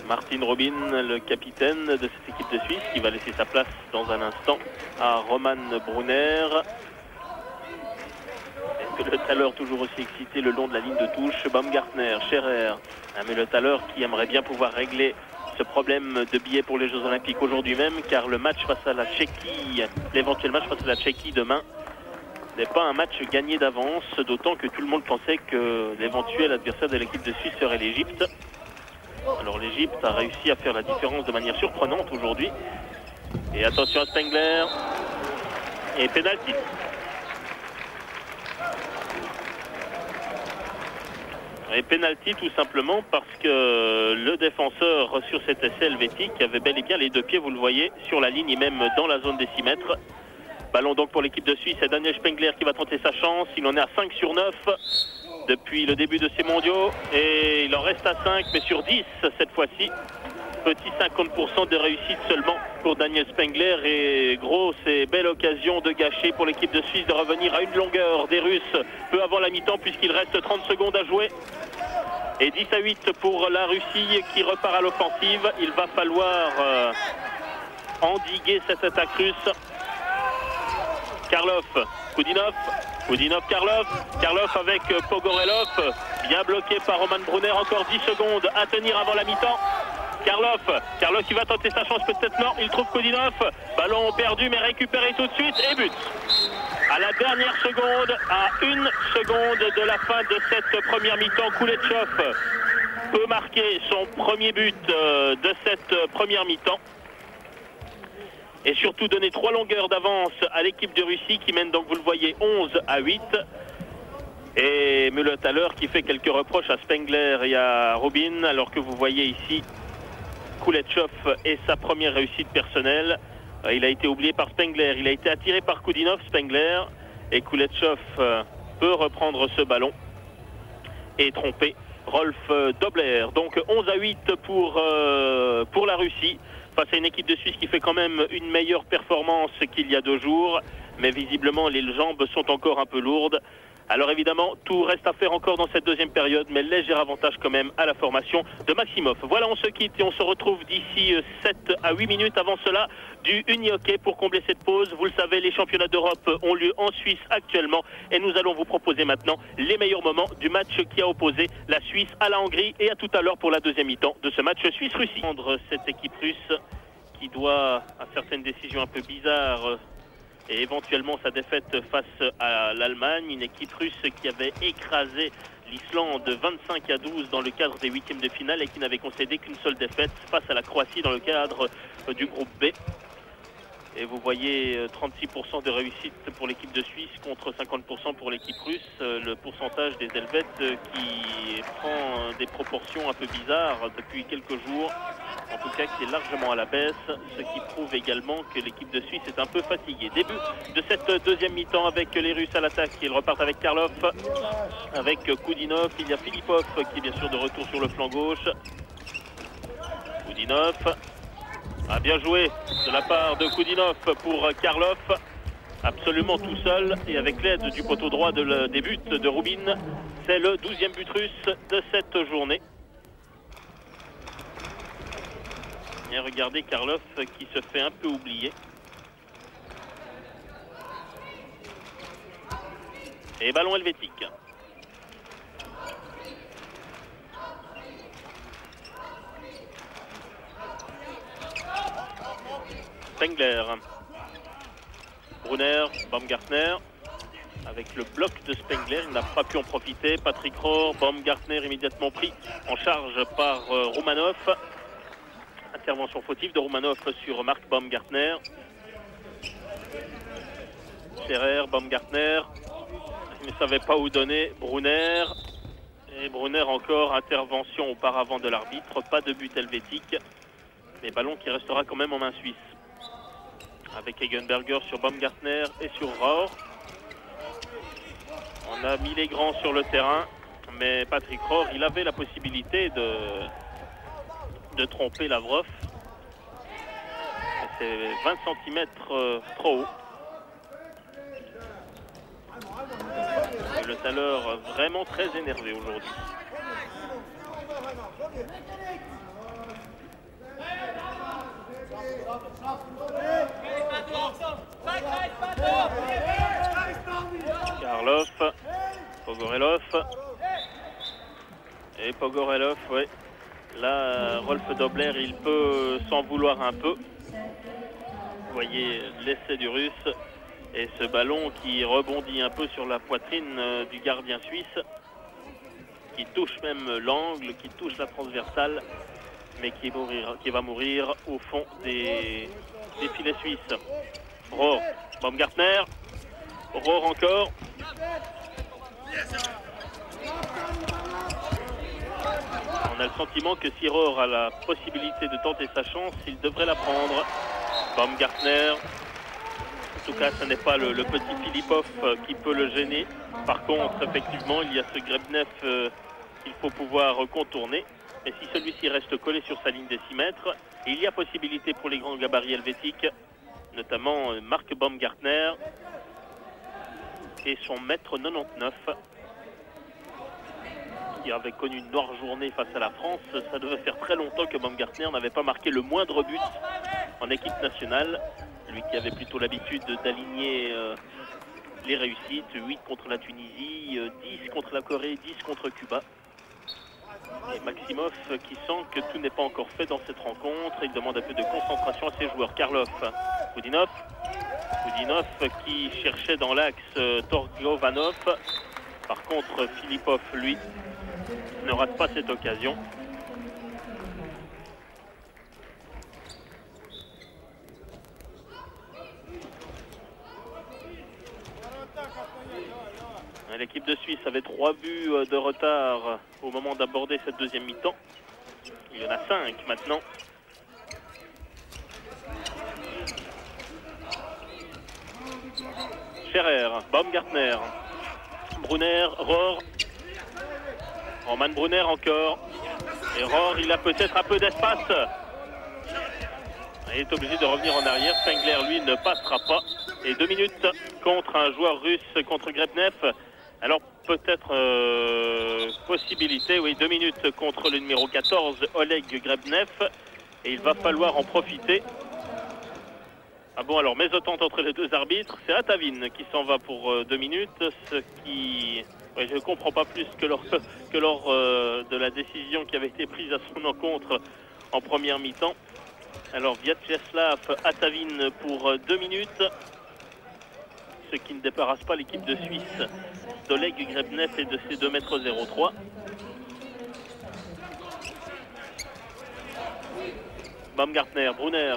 Martin Robin, le capitaine de cette équipe de Suisse, qui va laisser sa place dans un instant à Roman Brunner. Est-ce que le Thaler toujours aussi excité le long de la ligne de touche? Baumgartner, Scherer, mais le Thaler qui aimerait bien pouvoir régler ce problème de billets pour les Jeux Olympiques aujourd'hui même, car le match face à la Tchéquie, l'éventuel match face à la Tchéquie demain, n'est pas un match gagné d'avance, d'autant que tout le monde pensait que l'éventuel adversaire de l'équipe de Suisse serait l'Égypte. Alors l'Égypte a réussi à faire la différence de manière surprenante aujourd'hui. Et attention à Spengler. Et pénalty. Et pénalty tout simplement parce que le défenseur sur cet essai helvétique avait bel et bien les 2 pieds, vous le voyez, sur la ligne et même dans la zone des 6 mètres. Ballon donc pour l'équipe de Suisse, c'est Daniel Spengler qui va tenter sa chance. Il en est à 5 sur 9 depuis le début de ces mondiaux. Et il en reste à 5, mais sur 10 cette fois-ci. Petit 50% de réussite seulement pour Daniel Spengler. Et grosse et belle occasion de gâcher pour l'équipe de Suisse de revenir à une longueur des Russes peu avant la mi-temps, puisqu'il reste 30 secondes à jouer. Et 10-8 pour la Russie qui repart à l'offensive. Il va falloir endiguer cette attaque russe. Karlov, Koudinov, Karlov avec Pogorelov, bien bloqué par Roman Brunner, encore 10 secondes à tenir avant la mi-temps. Karlov qui va tenter sa chance, peut-être non, il trouve Koudinov, ballon perdu mais récupéré tout de suite et but. À la dernière seconde, à 1 seconde de la fin de cette première mi-temps, Koulechov peut marquer son premier but de cette première mi-temps. Et surtout donner 3 longueurs d'avance à l'équipe de Russie qui mène donc, vous le voyez, 11-8. Et Müller-Thaler qui fait quelques reproches à Spengler et à Robin, alors que vous voyez ici Koulechov et sa première réussite personnelle. Il a été oublié par Spengler, il a été attiré par Koudinov, Spengler, et Koulechov peut reprendre ce ballon et tromper Rolf Dobler. Donc 11-8 pour la Russie, face à une équipe de Suisse qui fait quand même une meilleure performance qu'il y a 2 jours, mais visiblement les jambes sont encore un peu lourdes. Alors évidemment, tout reste à faire encore dans cette deuxième période, mais léger avantage quand même à la formation de Maximov. Voilà, on se quitte et on se retrouve d'ici 7 à 8 minutes. Avant cela, du uni-hockey pour combler cette pause. Vous le savez, les championnats d'Europe ont lieu en Suisse actuellement et nous allons vous proposer maintenant les meilleurs moments du match qui a opposé la Suisse à la Hongrie et à tout à l'heure pour la deuxième mi-temps de ce match Suisse-Russie. Cette équipe russe qui doit à certaines décisions un peu bizarres et éventuellement sa défaite face à l'Allemagne, une équipe russe qui avait écrasé l'Islande 25-12 dans le cadre des 8e de finale et qui n'avait concédé qu'une seule défaite face à la Croatie dans le cadre du groupe B. Et vous voyez 36% de réussite pour l'équipe de Suisse contre 50% pour l'équipe russe. Le pourcentage des Helvètes qui prend des proportions un peu bizarres depuis quelques jours, en tout cas qui est largement à la baisse, ce qui prouve également que l'équipe de Suisse est un peu fatiguée. Début de cette deuxième mi-temps avec les Russes à l'attaque. Ils repartent avec Karlov, avec Koudinov. Il y a Filipov qui est bien sûr de retour sur le flanc gauche. Koudinov. Bien joué de la part de Koudinov pour Karlov, absolument tout seul et avec l'aide du poteau droit des buts de Rubin. C'est le 12e but russe de cette journée. Et regardez Karlov qui se fait un peu oublier. Et ballon helvétique. Spengler. Brunner, Baumgartner. Avec le bloc de Spengler, il n'a pas pu en profiter. Patrick Rohr, Baumgartner immédiatement pris en charge par Romanov. Intervention fautive de Romanov sur Marc Baumgartner. Scherer, Baumgartner. Il ne savait pas où donner. Brunner. Et Brunner encore, intervention auparavant de l'arbitre. Pas de but helvétique. Mais ballon qui restera quand même en main suisse. Avec Egenberger sur Baumgartner et sur Rohr. On a mis les grands sur le terrain. Mais Patrick Rohr, il avait la possibilité de tromper Lavrov. C'est 20 cm trop haut. Et le Thaler vraiment très énervé aujourd'hui. Karlov, Pogorelov. Et Pogorelov, ouais. Là, Rolf Dobler, il peut s'en vouloir un peu. Vous voyez l'essai du Russe. Et ce ballon qui rebondit un peu sur la poitrine du gardien suisse. Qui touche même l'angle, qui touche la transversale. Mais qui va mourir au fond des filets suisses. Rohr, Baumgartner. Rohr encore. On a le sentiment que si Rohr a la possibilité de tenter sa chance, il devrait la prendre. Baumgartner. En tout cas, ce n'est pas le petit Filipov qui peut le gêner. Par contre, effectivement, il y a ce Grebnev qu'il faut pouvoir contourner. Et si celui-ci reste collé sur sa ligne des 6 mètres, il y a possibilité pour les grands gabarits helvétiques, notamment Marc Baumgartner et son mètre 99, qui avait connu une noire journée face à la France. Ça devait faire très longtemps que Baumgartner n'avait pas marqué le moindre but en équipe nationale. Lui qui avait plutôt l'habitude d'aligner les réussites, 8 contre la Tunisie, 10 contre la Corée, 10 contre Cuba. Et Maximov qui sent que tout n'est pas encore fait dans cette rencontre. Il demande un peu de concentration à ses joueurs. Karlov, Koudinov qui cherchait dans l'axe Torglovanov. Par contre, Filipov, lui, ne rate pas cette occasion. L'équipe de Suisse avait 3 buts de retard au moment d'aborder cette deuxième mi-temps. Il y en a 5 maintenant. Scherer, Baumgartner, Brunner, Rohr. Roman Brunner encore. Et Rohr, il a peut-être un peu d'espace. Il est obligé de revenir en arrière. Spengler, lui, ne passera pas. Et 2 minutes contre un joueur russe, contre Grebnev. Alors peut-être possibilité, oui, 2 minutes contre le numéro 14, Oleg Grebnev. Et il va falloir en profiter. Ah bon, alors mésentente entre les deux arbitres. C'est Atavin qui s'en va pour 2 minutes. Ce qui... Oui, je ne comprends pas plus que lors de la décision qui avait été prise à son encontre en première mi-temps. Alors Vyacheslav Atavin pour 2 minutes. Ce qui ne débarrasse pas l'équipe de Suisse d'Oleg Grebnev et de ses 2,03 m. Baumgartner, Brunner,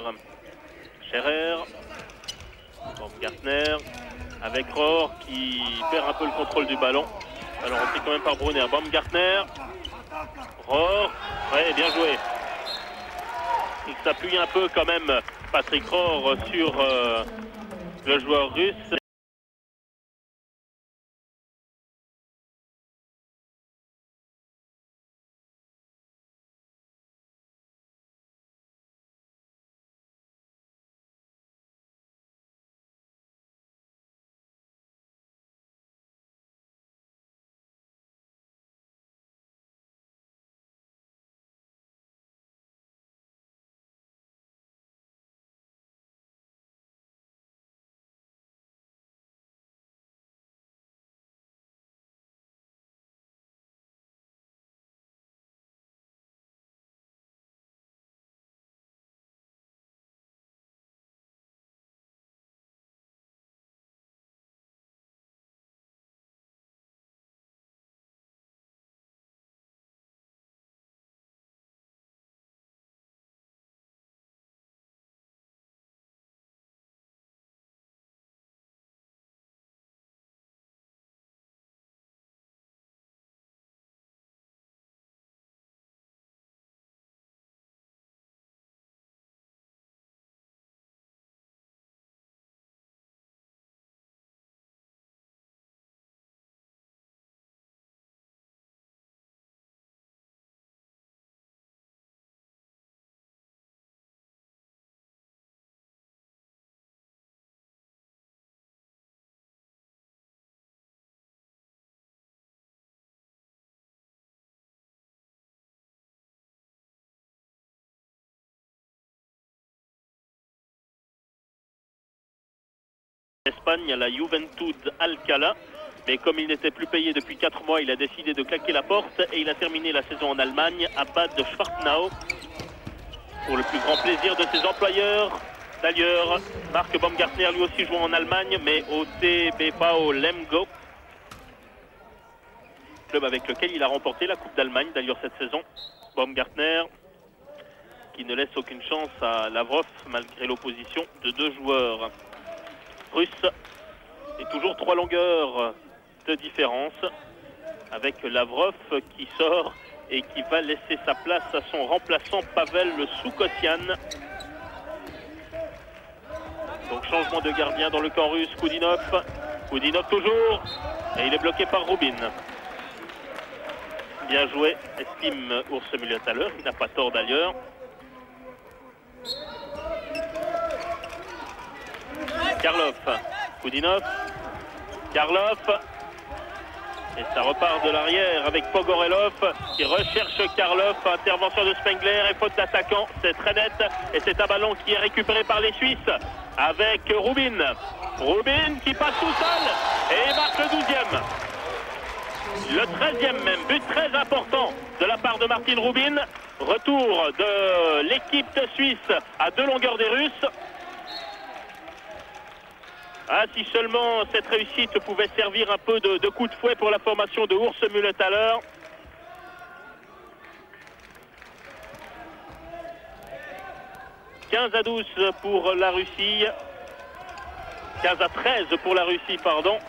Scherer, Baumgartner, avec Rohr qui perd un peu le contrôle du ballon. Alors on fait quand même par Brunner, Baumgartner, Rohr, ouais, bien joué. Il s'appuie un peu quand même, Patrick Rohr, sur le joueur russe. Espagne à la Juventud Alcalá. Mais comme il n'était plus payé depuis 4 mois, il a décidé de claquer la porte et il a terminé la saison en Allemagne à Bad Schwartnau. Pour le plus grand plaisir de ses employeurs. D'ailleurs, Marc Baumgartner lui aussi joue en Allemagne, mais au TBV Lemgo, club avec lequel il a remporté la Coupe d'Allemagne d'ailleurs cette saison. Baumgartner qui ne laisse aucune chance à Lavrov malgré l'opposition de 2 joueurs russes. Et toujours 3 longueurs de différence avec Lavrov qui sort et qui va laisser sa place à son remplaçant Pavel Soukossian. Donc changement de gardien dans le camp russe, Koudinov. Koudinov toujours, et il est bloqué par Rubin. Bien joué, estime Urs Mühletaler, il n'a pas tort d'ailleurs. Karlov, Koudinov, Karlov, et ça repart de l'arrière avec Pogorelov qui recherche Karlov, intervention de Spengler et faute d'attaquant, c'est très net et c'est un ballon qui est récupéré par les Suisses avec Rubin. Rubin qui passe tout seul et marque le 12e. Le 13e même, but très important de la part de Martin Rubin. Retour de l'équipe suisse à 2 longueurs des Russes. Ah, si seulement cette réussite pouvait servir un peu de coup de fouet pour la formation de Urs Mühletaler. « 15-12 pour la Russie. 15-13 pour la Russie, pardon.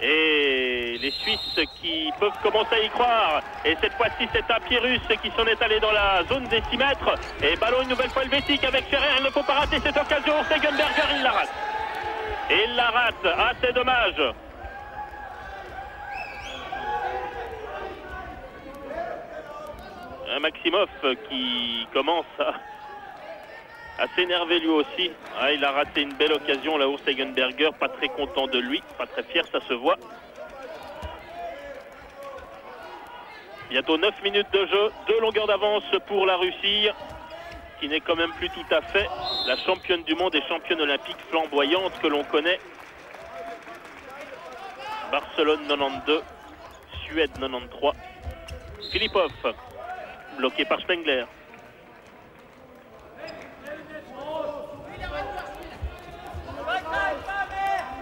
Et les Suisses qui peuvent commencer à y croire. Et cette fois-ci, c'est un pied russe qui s'en est allé dans la zone des 6 mètres. Et ballon une nouvelle fois helvétique avec Ferrer. Il ne faut pas rater cette occasion. Stegenberger, il la rate. Et il la rate. Ah, c'est dommage. Un Maximov qui commence à s'énerver lui aussi. Ah, il a raté une belle occasion là, Urs Stegenberger, pas très content de lui, pas très fier, ça se voit. Bientôt 9 minutes de jeu, 2 longueurs d'avance pour la Russie, qui n'est quand même plus tout à fait la championne du monde et championne olympique flamboyante que l'on connaît. Barcelone 92, Suède 93. Filipov, bloqué par Spengler.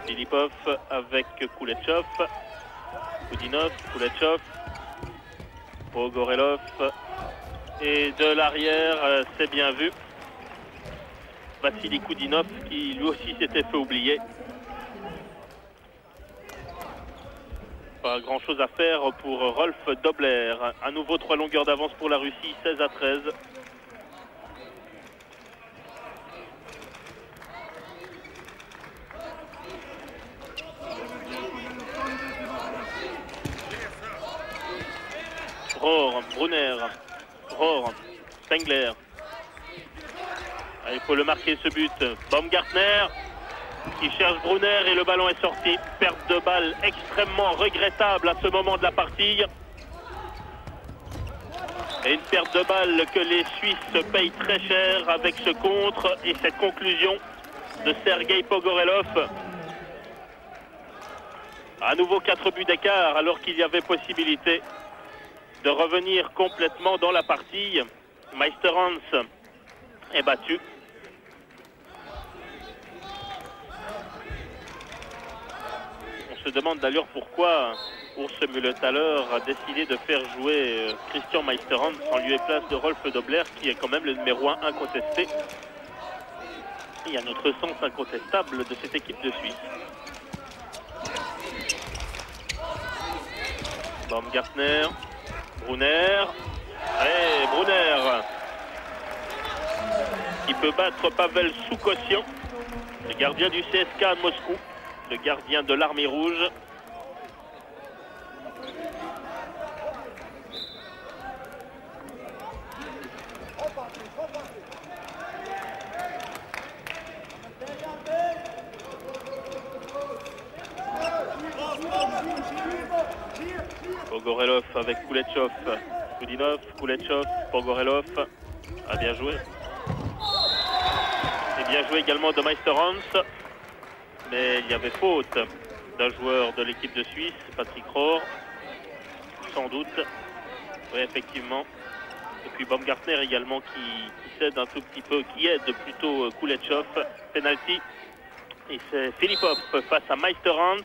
Filipov avec Koulechov, Koudinov, Koulechov, Pogorelov, et de l'arrière, c'est bien vu, Vassili Koudinov qui lui aussi s'était fait oublier. Pas grand chose à faire pour Rolf Dobler. À nouveau 3 longueurs d'avance pour la Russie, 16-13. Rohr, Brunner, Rohr, Spengler. Il faut le marquer ce but. Baumgartner qui cherche Brunner et le ballon est sorti. Perte de balle extrêmement regrettable à ce moment de la partie. Et une perte de balle que les Suisses payent très cher avec ce contre et cette conclusion de Sergei Pogorelov. À nouveau 4 buts d'écart alors qu'il y avait possibilité de revenir complètement dans la partie. Meisterhans est battu. On se demande d'ailleurs pourquoi Urs Mühletaler a décidé de faire jouer Christian Meisterhans en lieu et place de Rolf Dobler, qui est quand même le numéro 1 incontesté. Il y a notre sens incontestable de cette équipe de Suisse. Baumgartner, Brunner, allez, Brunner qui peut battre Pavel Soukossian, le gardien du CSKA à Moscou, le gardien de l'armée rouge. Pogorelov avec Koulechov, Koudinov, Koulechov, Pogorelov, a bien joué. Et bien joué également de Meisterhans. mais il y avait faute d'un joueur de l'équipe de Suisse, Patrick Rohr, sans doute. Oui, effectivement. Et puis Baumgartner également qui cède un tout petit peu, qui aide plutôt Kuleshov. Penalty. Et c'est Filipov face à Meisterhans.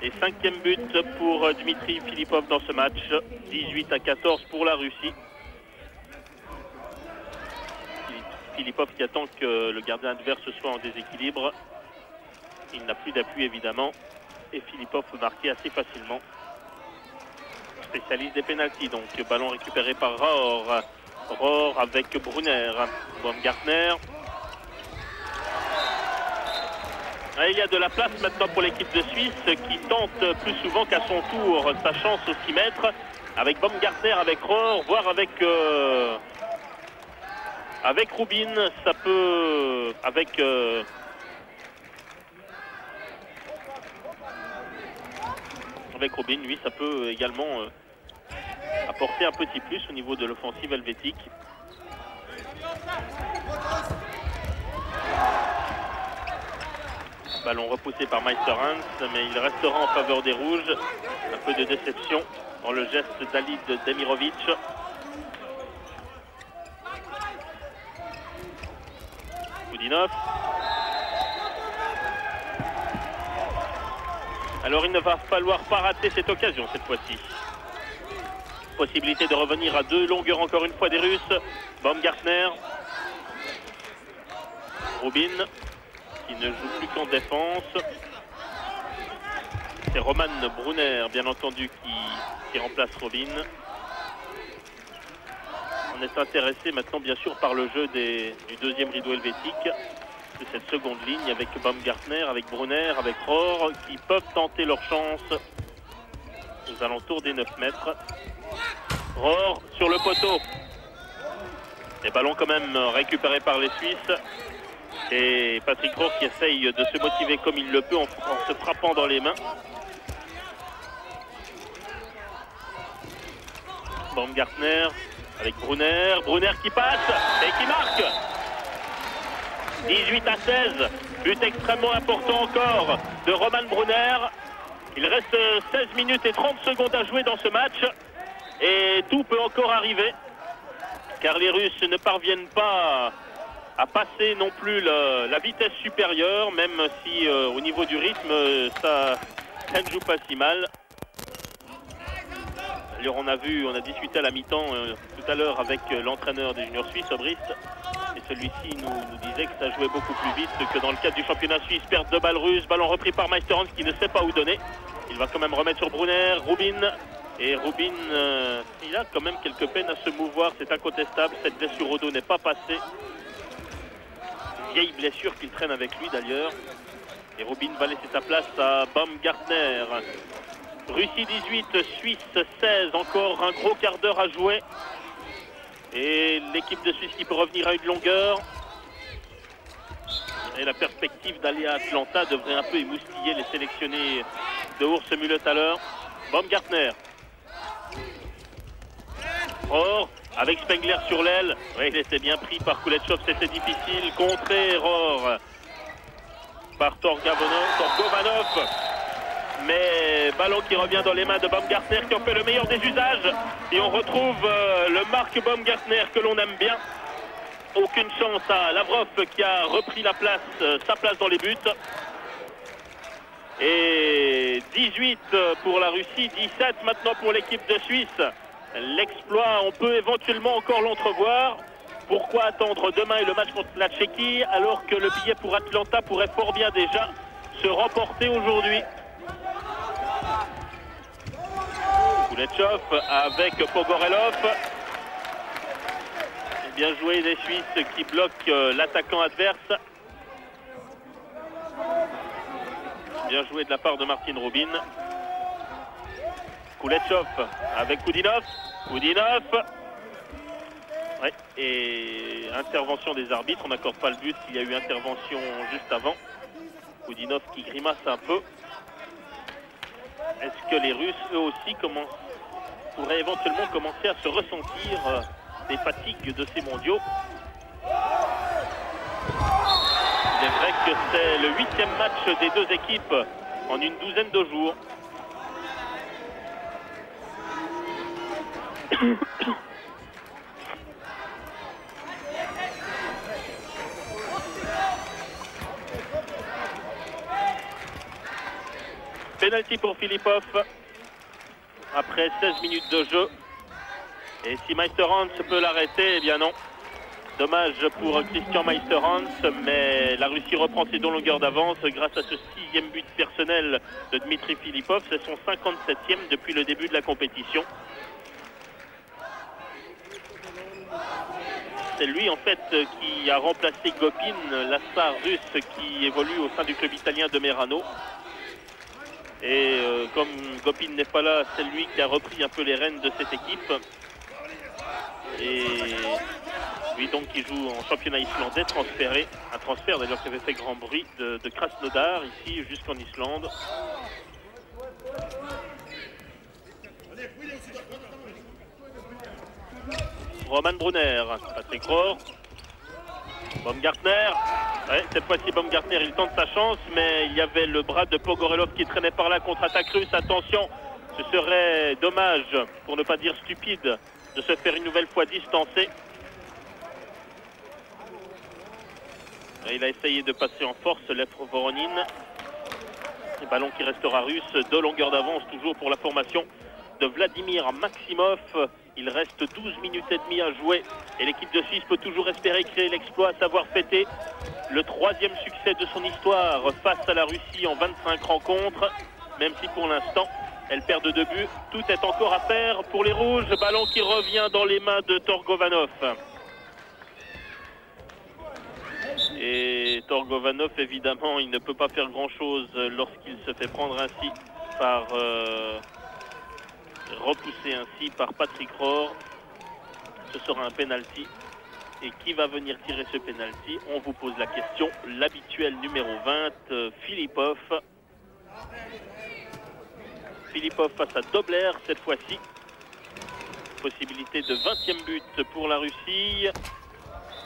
Et 5e but pour Dmitri Filipov dans ce match. 18-14 pour la Russie. Filipov qui attend que le gardien adverse soit en déséquilibre. Il n'a plus d'appui évidemment. Et Filipov peut marquer assez facilement. Spécialiste des pénaltys, donc ballon récupéré par Rohr. Rohr avec Brunner. Baumgartner. Et il y a de la place maintenant pour l'équipe de Suisse qui tente plus souvent qu'à son tour sa chance au 6 mètres. Avec Baumgartner, avec Rohr, voire avec Rubin, ça peut... Avec Rubin, lui, ça peut également apporter un petit plus au niveau de l'offensive helvétique. Ballon repoussé par Meisterhans, mais il restera en faveur des Rouges. Un peu de déception dans le geste d'Alid Demirovic. Koudinov. Alors il ne va falloir pas rater cette occasion cette fois-ci. Possibilité de revenir à 2 longueurs encore une fois des Russes. Baumgartner. Rubin qui ne joue plus qu'en défense. C'est Roman Brunner bien entendu qui remplace Rubin. On est intéressé maintenant bien sûr par le jeu du deuxième rideau helvétique. De cette seconde ligne avec Baumgartner, avec Brunner, avec Rohr qui peuvent tenter leur chance aux alentours des 9 mètres. Rohr sur le poteau. Les ballons quand même récupérés par les Suisses. Et Patrick Rohr qui essaye de se motiver comme il le peut en se frappant dans les mains. Baumgartner avec Brunner. Brunner qui passe et qui marque. 18-16. But extrêmement important encore de Roman Brunner. Il reste 16 minutes et 30 secondes à jouer dans ce match. Et tout peut encore arriver. Car les Russes ne parviennent pas à passer non plus la vitesse supérieure, même si au niveau du rythme, ça ne joue pas si mal. Alors on a discuté à la mi-temps tout à l'heure avec l'entraîneur des juniors suisses, Obrist, et celui-ci nous disait que ça jouait beaucoup plus vite que dans le cadre du championnat suisse. Perte de balle russe, ballon repris par Meisterhans qui ne sait pas où donner. Il va quand même remettre sur Brunner, Rubin. Et Rubin, il a quand même quelques peines à se mouvoir, c'est incontestable. Cette blessure au dos n'est pas passée. Une vieille blessure qu'il traîne avec lui d'ailleurs. Et Rubin va laisser sa place à Baumgartner. Russie 18, Suisse 16, encore un gros quart d'heure à jouer. Et l'équipe de Suisse qui peut revenir à une longueur. Et la perspective d'aller à Atlanta devrait un peu émoustiller les sélectionnés de Urs-Mühletaler. Baumgartner. Rohr avec Spengler sur l'aile. Oui, il était bien pris par Kuleshov, c'était difficile. Contré Rohr par Torgovanov. Mais ballon qui revient dans les mains de Baumgartner qui en fait le meilleur des usages. Et on retrouve le Marc Baumgartner que l'on aime bien. Aucune chance à Lavrov qui a repris sa place dans les buts. Et 18 pour la Russie, 17 maintenant pour l'équipe de Suisse. L'exploit, on peut éventuellement encore l'entrevoir. Pourquoi attendre demain et le match contre la Tchéquie alors que le billet pour Atlanta pourrait fort bien déjà se remporter aujourd'hui. Kuleshov avec Pogorelov. Bien joué des Suisses qui bloquent l'attaquant adverse. Bien joué de la part de Martin Rubin. Kuleshov avec Koudinov. Koudinov. Ouais, et intervention des arbitres. On n'accorde pas le but. Il y a eu intervention juste avant. Koudinov qui grimace un peu. Est-ce que les Russes, eux aussi, pourraient éventuellement commencer à se ressentir des fatigues de ces mondiaux? que c'est le 8e match des deux équipes en une douzaine de jours. Penalty pour Filipov après 16 minutes de jeu. Et si Meisterhans peut l'arrêter, eh bien non. Dommage pour Christian Meisterhans, mais la Russie reprend ses deux longueurs d'avance grâce à ce 6e but personnel de Dmitri Filipov. C'est son 57e depuis le début de la compétition. C'est lui en fait qui a remplacé Gopin, la star russe qui évolue au sein du club italien de Merano. Et comme Gopin n'est pas là, c'est lui qui a repris un peu les rênes de cette équipe. Et lui donc qui joue en championnat islandais, transféré. Un transfert d'ailleurs qui avait fait grand bruit de Krasnodar ici jusqu'en Islande. Roman Brunner, Patrick Rohr. Baumgartner. Ouais, cette fois-ci Baumgartner il tente sa chance, mais il y avait le bras de Pogorelov qui traînait par là, contre-attaque russe. Attention, ce serait dommage, pour ne pas dire stupide, de se faire une nouvelle fois distancer. Et il a essayé de passer en force Lev Voronin. Le ballon qui restera russe, 2 longueurs d'avance toujours pour la formation de Vladimir Maximov. Il reste 12 minutes et demie à jouer et l'équipe de Suisse peut toujours espérer créer l'exploit, savoir fêter le 3e succès de son histoire face à la Russie en 25 rencontres, même si pour l'instant elle perd de 2 buts. Tout est encore à faire pour les Rouges. Ballon qui revient dans les mains de Torgovanov. Et Torgovanov, évidemment, il ne peut pas faire grand-chose lorsqu'il se fait prendre ainsi par... repoussé ainsi par Patrick Rohr. Ce sera un penalty. Et qui va venir tirer ce penalty? On vous pose la question. L'habituel numéro 20, Filipov. Filipov face à Dobler cette fois-ci. Possibilité de 20e but pour la Russie.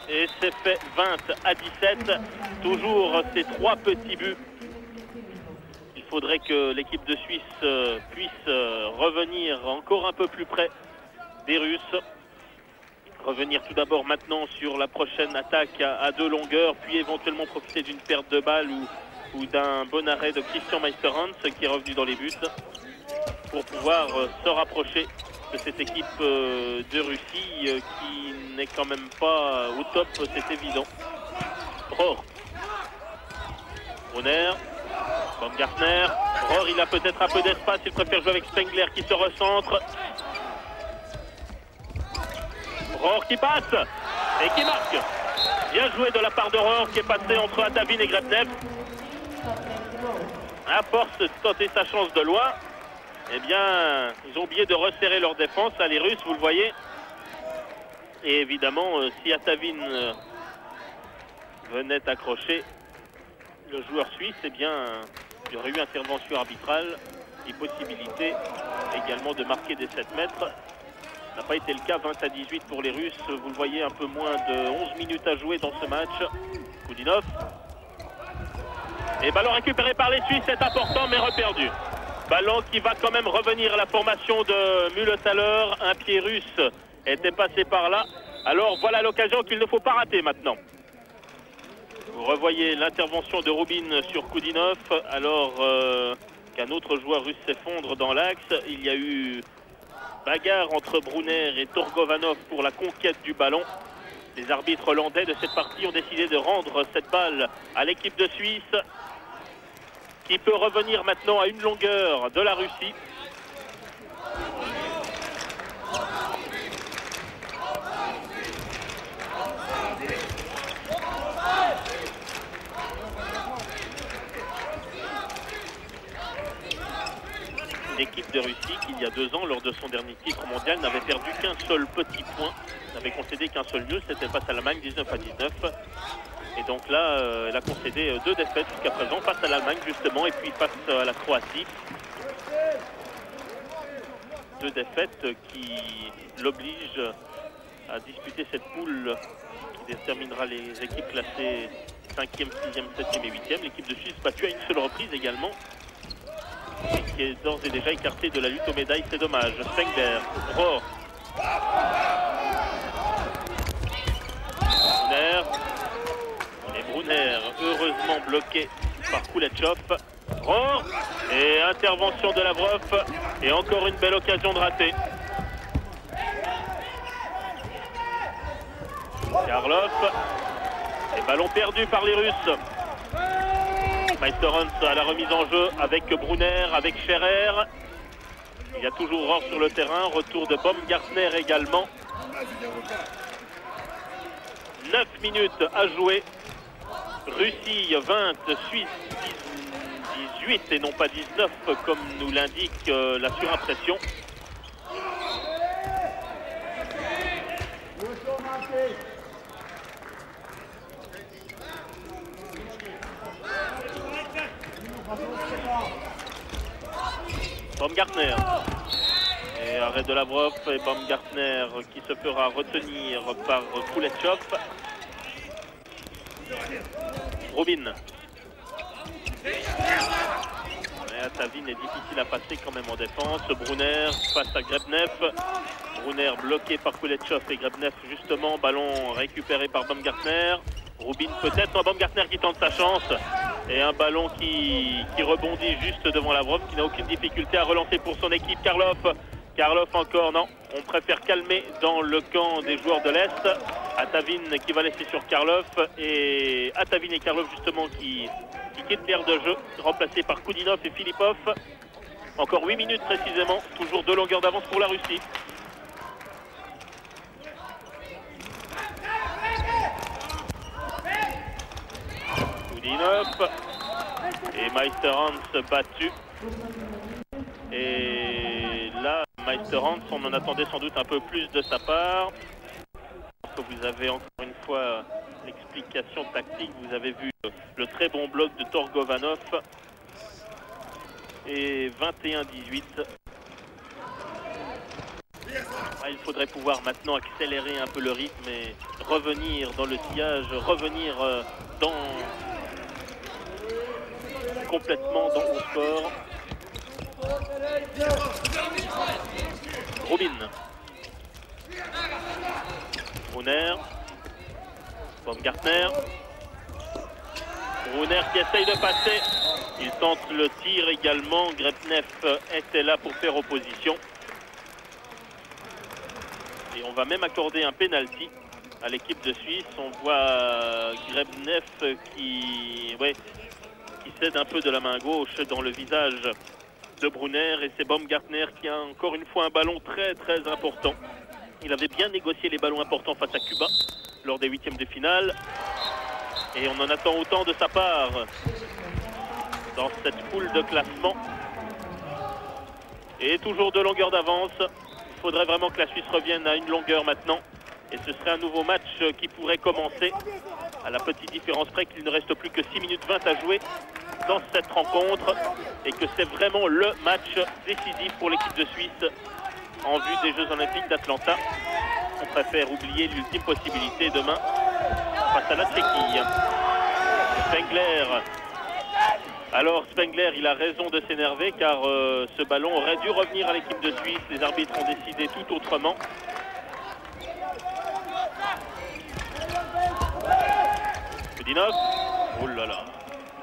Et c'est fait 20-17. Toujours ces 3 petits buts. Il faudrait que l'équipe de Suisse puisse revenir encore un peu plus près des Russes. Revenir tout d'abord maintenant sur la prochaine attaque à 2 longueurs, puis éventuellement profiter d'une perte de balle ou d'un bon arrêt de Christian Meisterhans qui est revenu dans les buts pour pouvoir se rapprocher de cette équipe de Russie qui n'est quand même pas au top, c'est évident. Rohr. Brunner. Baumgartner. Rohr, il a peut-être un peu d'espace, il préfère jouer avec Spengler qui se recentre. Rohr qui passe et qui marque. Bien joué de la part de Rohr qui est passé entre Atavin et Grebnev. À force de tenter sa chance de loin, eh bien, ils ont oublié de resserrer leur défense. Là, les Russes, vous le voyez. Et évidemment, si Atavin venait accrocher le joueur suisse, eh bien, il y aurait eu intervention arbitrale et possibilité également de marquer des 7 mètres. Ça n'a pas été le cas, 20-18 pour les Russes. Vous le voyez, un peu moins de 11 minutes à jouer dans ce match. Koudinov. Et ballon récupéré par les Suisses, c'est important mais reperdu. Ballon qui va quand même revenir à la formation de Mühletaler. Un pied russe était passé par là. Alors voilà l'occasion qu'il ne faut pas rater maintenant. Vous revoyez l'intervention de Rubin sur Koudinov alors qu'un autre joueur russe s'effondre dans l'axe. Il y a eu bagarre entre Brunner et Torgovanov pour la conquête du ballon. Les arbitres hollandais de cette partie ont décidé de rendre cette balle à l'équipe de Suisse qui peut revenir maintenant à une longueur de la Russie. L'équipe de Russie qui, il y a 2 ans, lors de son dernier titre mondial, n'avait perdu qu'un seul petit point, n'avait concédé qu'un seul nul, c'était face à l'Allemagne 19-19. Et donc là, elle a concédé 2 défaites jusqu'à présent, face à l'Allemagne justement, et puis face à la Croatie. 2 défaites qui l'obligent à disputer cette poule qui déterminera les équipes classées 5e, 6e, 7e et 8e. L'équipe de Suisse battue à une seule reprise également. Et qui est d'ores et déjà écartée de la lutte aux médailles, c'est dommage. Spengler, Rohr. Brunner. Et Brunner, heureusement bloqué par Kuletchov. Rohr. Et intervention de Lavrov. Et encore une belle occasion de rater. Karlov. Et ballon perdu par les Russes. Meisterhans à la remise en jeu avec Brunner, avec Scherer. Il y a toujours Rohr sur le terrain. Retour de Baumgartner également. 9 minutes à jouer. Russie 20, Suisse 18 et non pas 19 comme nous l'indique la surimpression. Baumgartner. Et arrêt de Lavrov et Baumgartner qui se fera retenir par Kuletchov. Rubin. Atavin est difficile à passer quand même en défense. Brunner face à Grebnev. Brunner bloqué par Kuletchov et Grebnev justement. Ballon récupéré par Baumgartner. Rubin peut-être. Baumgartner qui tente sa chance. Et un ballon qui rebondit juste devant Lavrov, qui n'a aucune difficulté à relancer pour son équipe. Karlov encore, non. On préfère calmer dans le camp des joueurs de l'Est. Atavin qui va laisser sur Karlov. Et Atavin et Karlov justement qui quittent l'aire de jeu, remplacé par Koudinov et Filipov. Encore 8 minutes précisément, toujours 2 longueurs d'avance pour la Russie. Koudinov et Meisterhans battu. Et là, Meisterhans, on en attendait sans doute un peu plus de sa part. Vous avez encore une fois l'explication tactique. Vous avez vu le très bon bloc de Torgovanov. Et 21-18. Il faudrait pouvoir maintenant accélérer un peu le rythme et revenir dans le sillage, revenir complètement dans le score. Rubin. Brunner. Baumgartner. Brunner qui essaye de passer. Il tente le tir également. Grebnev était là pour faire opposition. Et on va même accorder un penalty à l'équipe de Suisse. On voit Grebnev qui cède un peu de la main gauche dans le visage de Brunner. Et c'est Baumgartner qui a encore une fois un ballon très très important. Il avait bien négocié les ballons importants face à Cuba lors des 8e de finale. Et on en attend autant de sa part dans cette poule de classement. Et toujours 2 longueurs d'avance. Il faudrait vraiment que la Suisse revienne à une longueur maintenant. Et ce serait un nouveau match qui pourrait commencer. À la petite différence près qu'il ne reste plus que 6 minutes 20 à jouer dans cette rencontre. Et que c'est vraiment le match décisif pour l'équipe de Suisse en vue des Jeux Olympiques d'Atlanta. On préfère oublier l'ultime possibilité demain face à la Tchéquie. Spengler. Alors Spengler, il a raison de s'énerver car ce ballon aurait dû revenir à l'équipe de Suisse. Les arbitres ont décidé tout autrement. Koudinov. Oh là là.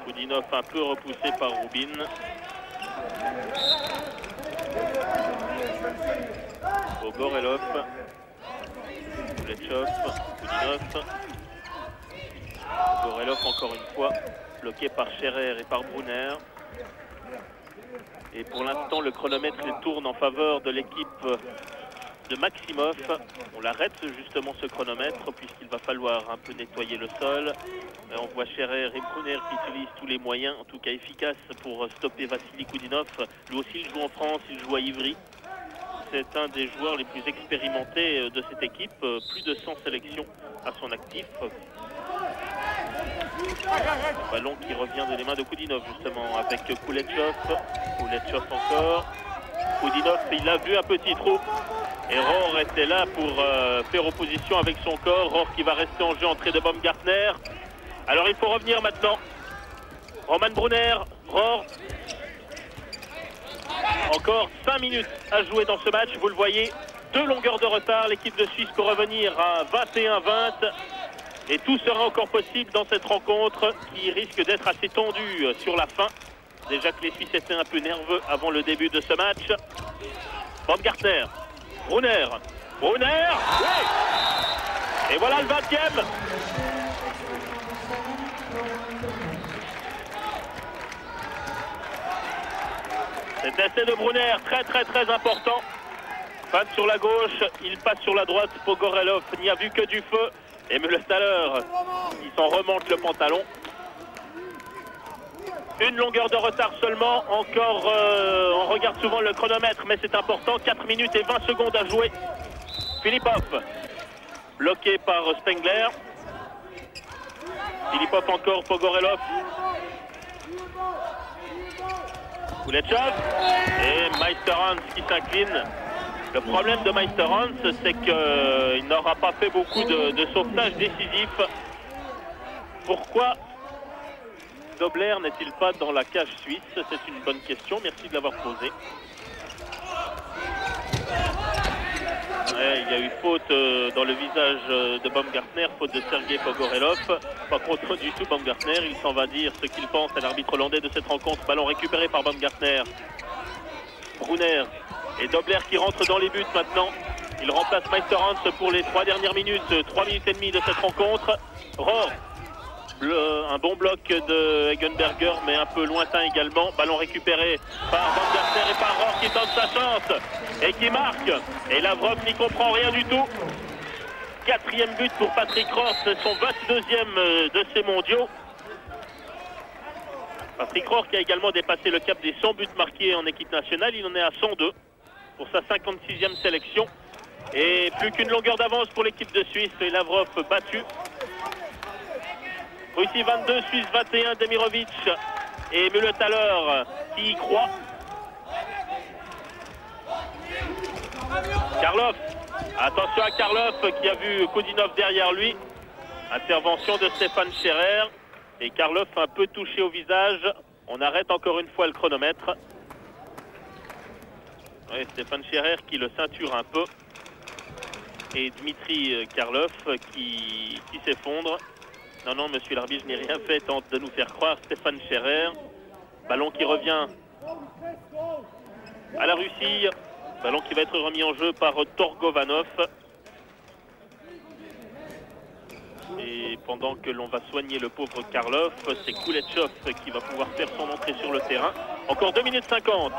Koudinov un peu repoussé par Rubin. Bogorelov. Kuletchov. Koudinov. Bogorelov encore une fois. Bloqué par Scherer et par Brunner. Et pour l'instant, le chronomètre tourne en faveur de l'équipe de Maximov. On l'arrête justement ce chronomètre puisqu'il va falloir un peu nettoyer le sol. On voit Scherer et Brunner qui utilisent tous les moyens, en tout cas efficaces, pour stopper Vassili Koudinov. Lui aussi, il joue en France, il joue à Ivry. C'est un des joueurs les plus expérimentés de cette équipe. Plus de 100 sélections à son actif. Un ballon qui revient de les mains de Koudinov justement avec Kuletchov. Kuletchov encore. Koudinov, il a vu un petit trou. Et Rohr était là pour faire opposition avec son corps. Rohr qui va rester en jeu, entrée de Baumgartner. Alors il faut revenir maintenant. Roman Brunner, Rohr. Encore 5 minutes à jouer dans ce match, vous le voyez. 2 longueurs de retard, l'équipe de Suisse peut revenir à 21-20. Et tout sera encore possible dans cette rencontre qui risque d'être assez tendue sur la fin. Déjà que les Suisses étaient un peu nerveux avant le début de ce match. Baumgartner, Brunner, Brunner, oui. Et voilà le 20e. Cet essai de Brunner, très important. Passe sur la gauche, il passe sur la droite. Pogorelov n'y a vu que du feu. Et Müller-Staller, il s'en remonte le pantalon. Une longueur de retard seulement. Encore, on regarde souvent le chronomètre, mais c'est important. 4 minutes et 20 secondes à jouer. Filipov, bloqué par Spengler. Filipov encore, Pogorelov. Kuletchov et Meisterhans qui s'incline. Le problème de Meisterhans, c'est qu'il n'aura pas fait beaucoup de sauvetage décisif. Pourquoi Dobler n'est-il pas dans la cage suisse? C'est une bonne question, merci de l'avoir posée. Ouais, il y a eu faute dans le visage de Baumgartner, faute de Sergei Pogorelov. Pas contre du tout Baumgartner, il s'en va dire ce qu'il pense à l'arbitre hollandais de cette rencontre. Ballon récupéré par Baumgartner. Brunner et Dobler qui rentrent dans les buts maintenant. Il remplace Meisterhans pour les 3 dernières minutes, 3 minutes et demie de cette rencontre. Rohr, un bon bloc de Eggenberger, mais un peu lointain également. Ballon récupéré par Baumgartner et par Rohr qui tente sa chance et qui marque. Et Lavrov n'y comprend rien du tout. 4e but pour Patrick Rohr, c'est son 22e de ces mondiaux. Patrick Rohr qui a également dépassé le cap des 100 buts marqués en équipe nationale. Il en est à 102 pour sa 56e sélection. Et plus qu'une longueur d'avance pour l'équipe de Suisse. Et Lavrov battu. Russie 22, Suisse 21, Demirovic et Müller-Staller qui y croit. Karlov, attention à Karlov qui a vu Koudinov derrière lui. Intervention de Stéphane Scherer. Et Karlov un peu touché au visage. On arrête encore une fois le chronomètre. Ouais, Stéphane Scherer qui le ceinture un peu. Et Dmitri Karlov qui s'effondre. Non, monsieur l'arbitre, je n'ai rien fait, tente de nous faire croire. Stéphane Scherer. Ballon qui revient à la Russie. Ballon qui va être remis en jeu par Torgovanov. Et pendant que l'on va soigner le pauvre Karlov, c'est Kuletchov qui va pouvoir faire son entrée sur le terrain. Encore 2 minutes 50.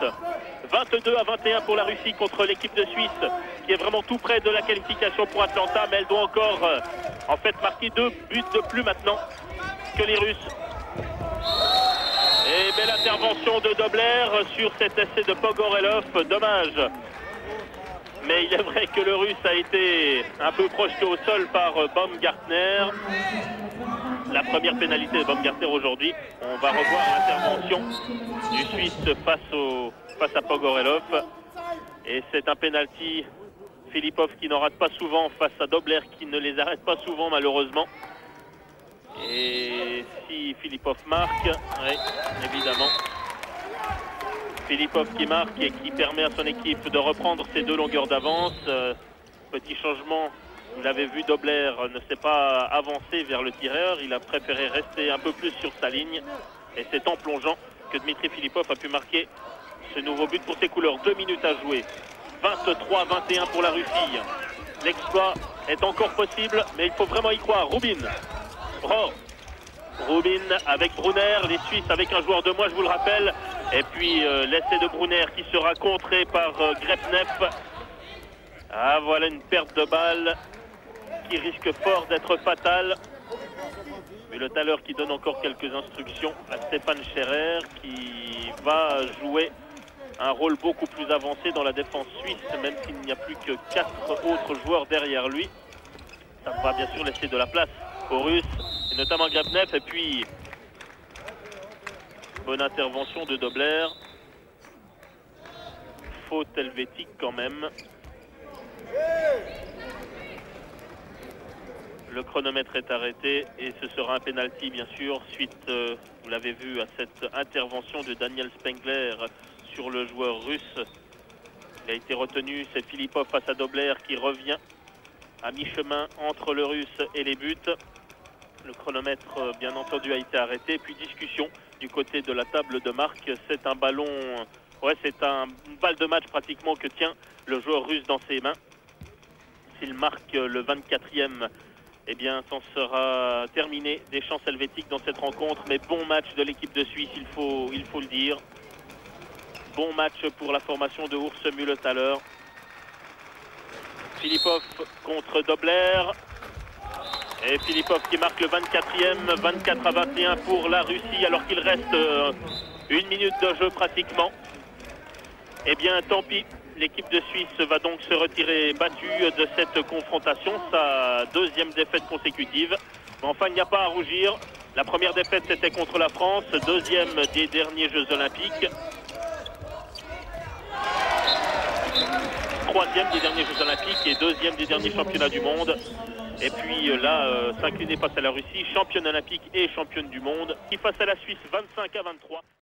22-21 pour la Russie contre l'équipe de Suisse qui est vraiment tout près de la qualification pour Atlanta, mais elle doit encore en fait marquer 2 buts de plus maintenant que les Russes. Et belle intervention de Dobler sur cet essai de Pogorelov, dommage. Mais il est vrai que le Russe a été un peu projeté au sol par Baumgartner. La première pénalité de Baumgartner aujourd'hui. On va revoir l'intervention du Suisse face à Pogorelov. Et c'est un pénalty. Filipov qui n'en rate pas souvent face à Dobler qui ne les arrête pas souvent malheureusement. Et si Filipov marque, oui, évidemment. Filipov qui marque et qui permet à son équipe de reprendre ses 2 longueurs d'avance. Petit changement, vous l'avez vu, Dobler ne s'est pas avancé vers le tireur. Il a préféré rester un peu plus sur sa ligne. Et c'est en plongeant que Dmitri Filipov a pu marquer ce nouveau but pour ses couleurs. 2 minutes à jouer. 23-21 pour la Russie. L'exploit est encore possible, mais il faut vraiment y croire. Rubin. Rohr. Rubin avec Brunner, les Suisses avec un joueur de moins, je vous le rappelle. Et puis l'essai de Brunner qui sera contré par Grepnev. Ah, voilà une perte de balle qui risque fort d'être fatale. Müller-Staller qui donne encore quelques instructions à Stéphane Scherer qui va jouer un rôle beaucoup plus avancé dans la défense suisse, même s'il n'y a plus que 4 autres joueurs derrière lui. Ça va bien sûr laisser de la place aux Russes, et notamment Grepnev. Et puis, bonne intervention de Dobler. Faute helvétique quand même. Le chronomètre est arrêté et ce sera un penalty bien sûr suite, vous l'avez vu, à cette intervention de Daniel Spengler sur le joueur russe. Il a été retenu, c'est Filipov face à Dobler qui revient à mi-chemin entre le russe et les buts. Le chronomètre bien entendu a été arrêté, puis discussion du côté de la table de marque. C'est un ballon, c'est une balle de match pratiquement que tient le joueur russe dans ses mains. S'il marque le 24e, eh bien, c'en sera terminé des chances helvétiques dans cette rencontre. Mais bon match de l'équipe de Suisse, il faut le dire. Bon match pour la formation de Urs Mühletaler. Filipov contre Dobler. Et Filipov qui marque le 24e, 24-21 pour la Russie, alors qu'il reste 1 minute de jeu pratiquement. Eh bien, tant pis. L'équipe de Suisse va donc se retirer battue de cette confrontation, sa 2e défaite consécutive. Mais enfin, il n'y a pas à rougir. La première défaite, c'était contre la France, 2e des derniers Jeux Olympiques. 3e des derniers Jeux Olympiques et 2e des derniers championnats du monde. Et puis là, s'incliner face à la Russie, championne olympique et championne du monde, qui face à la Suisse 25-23.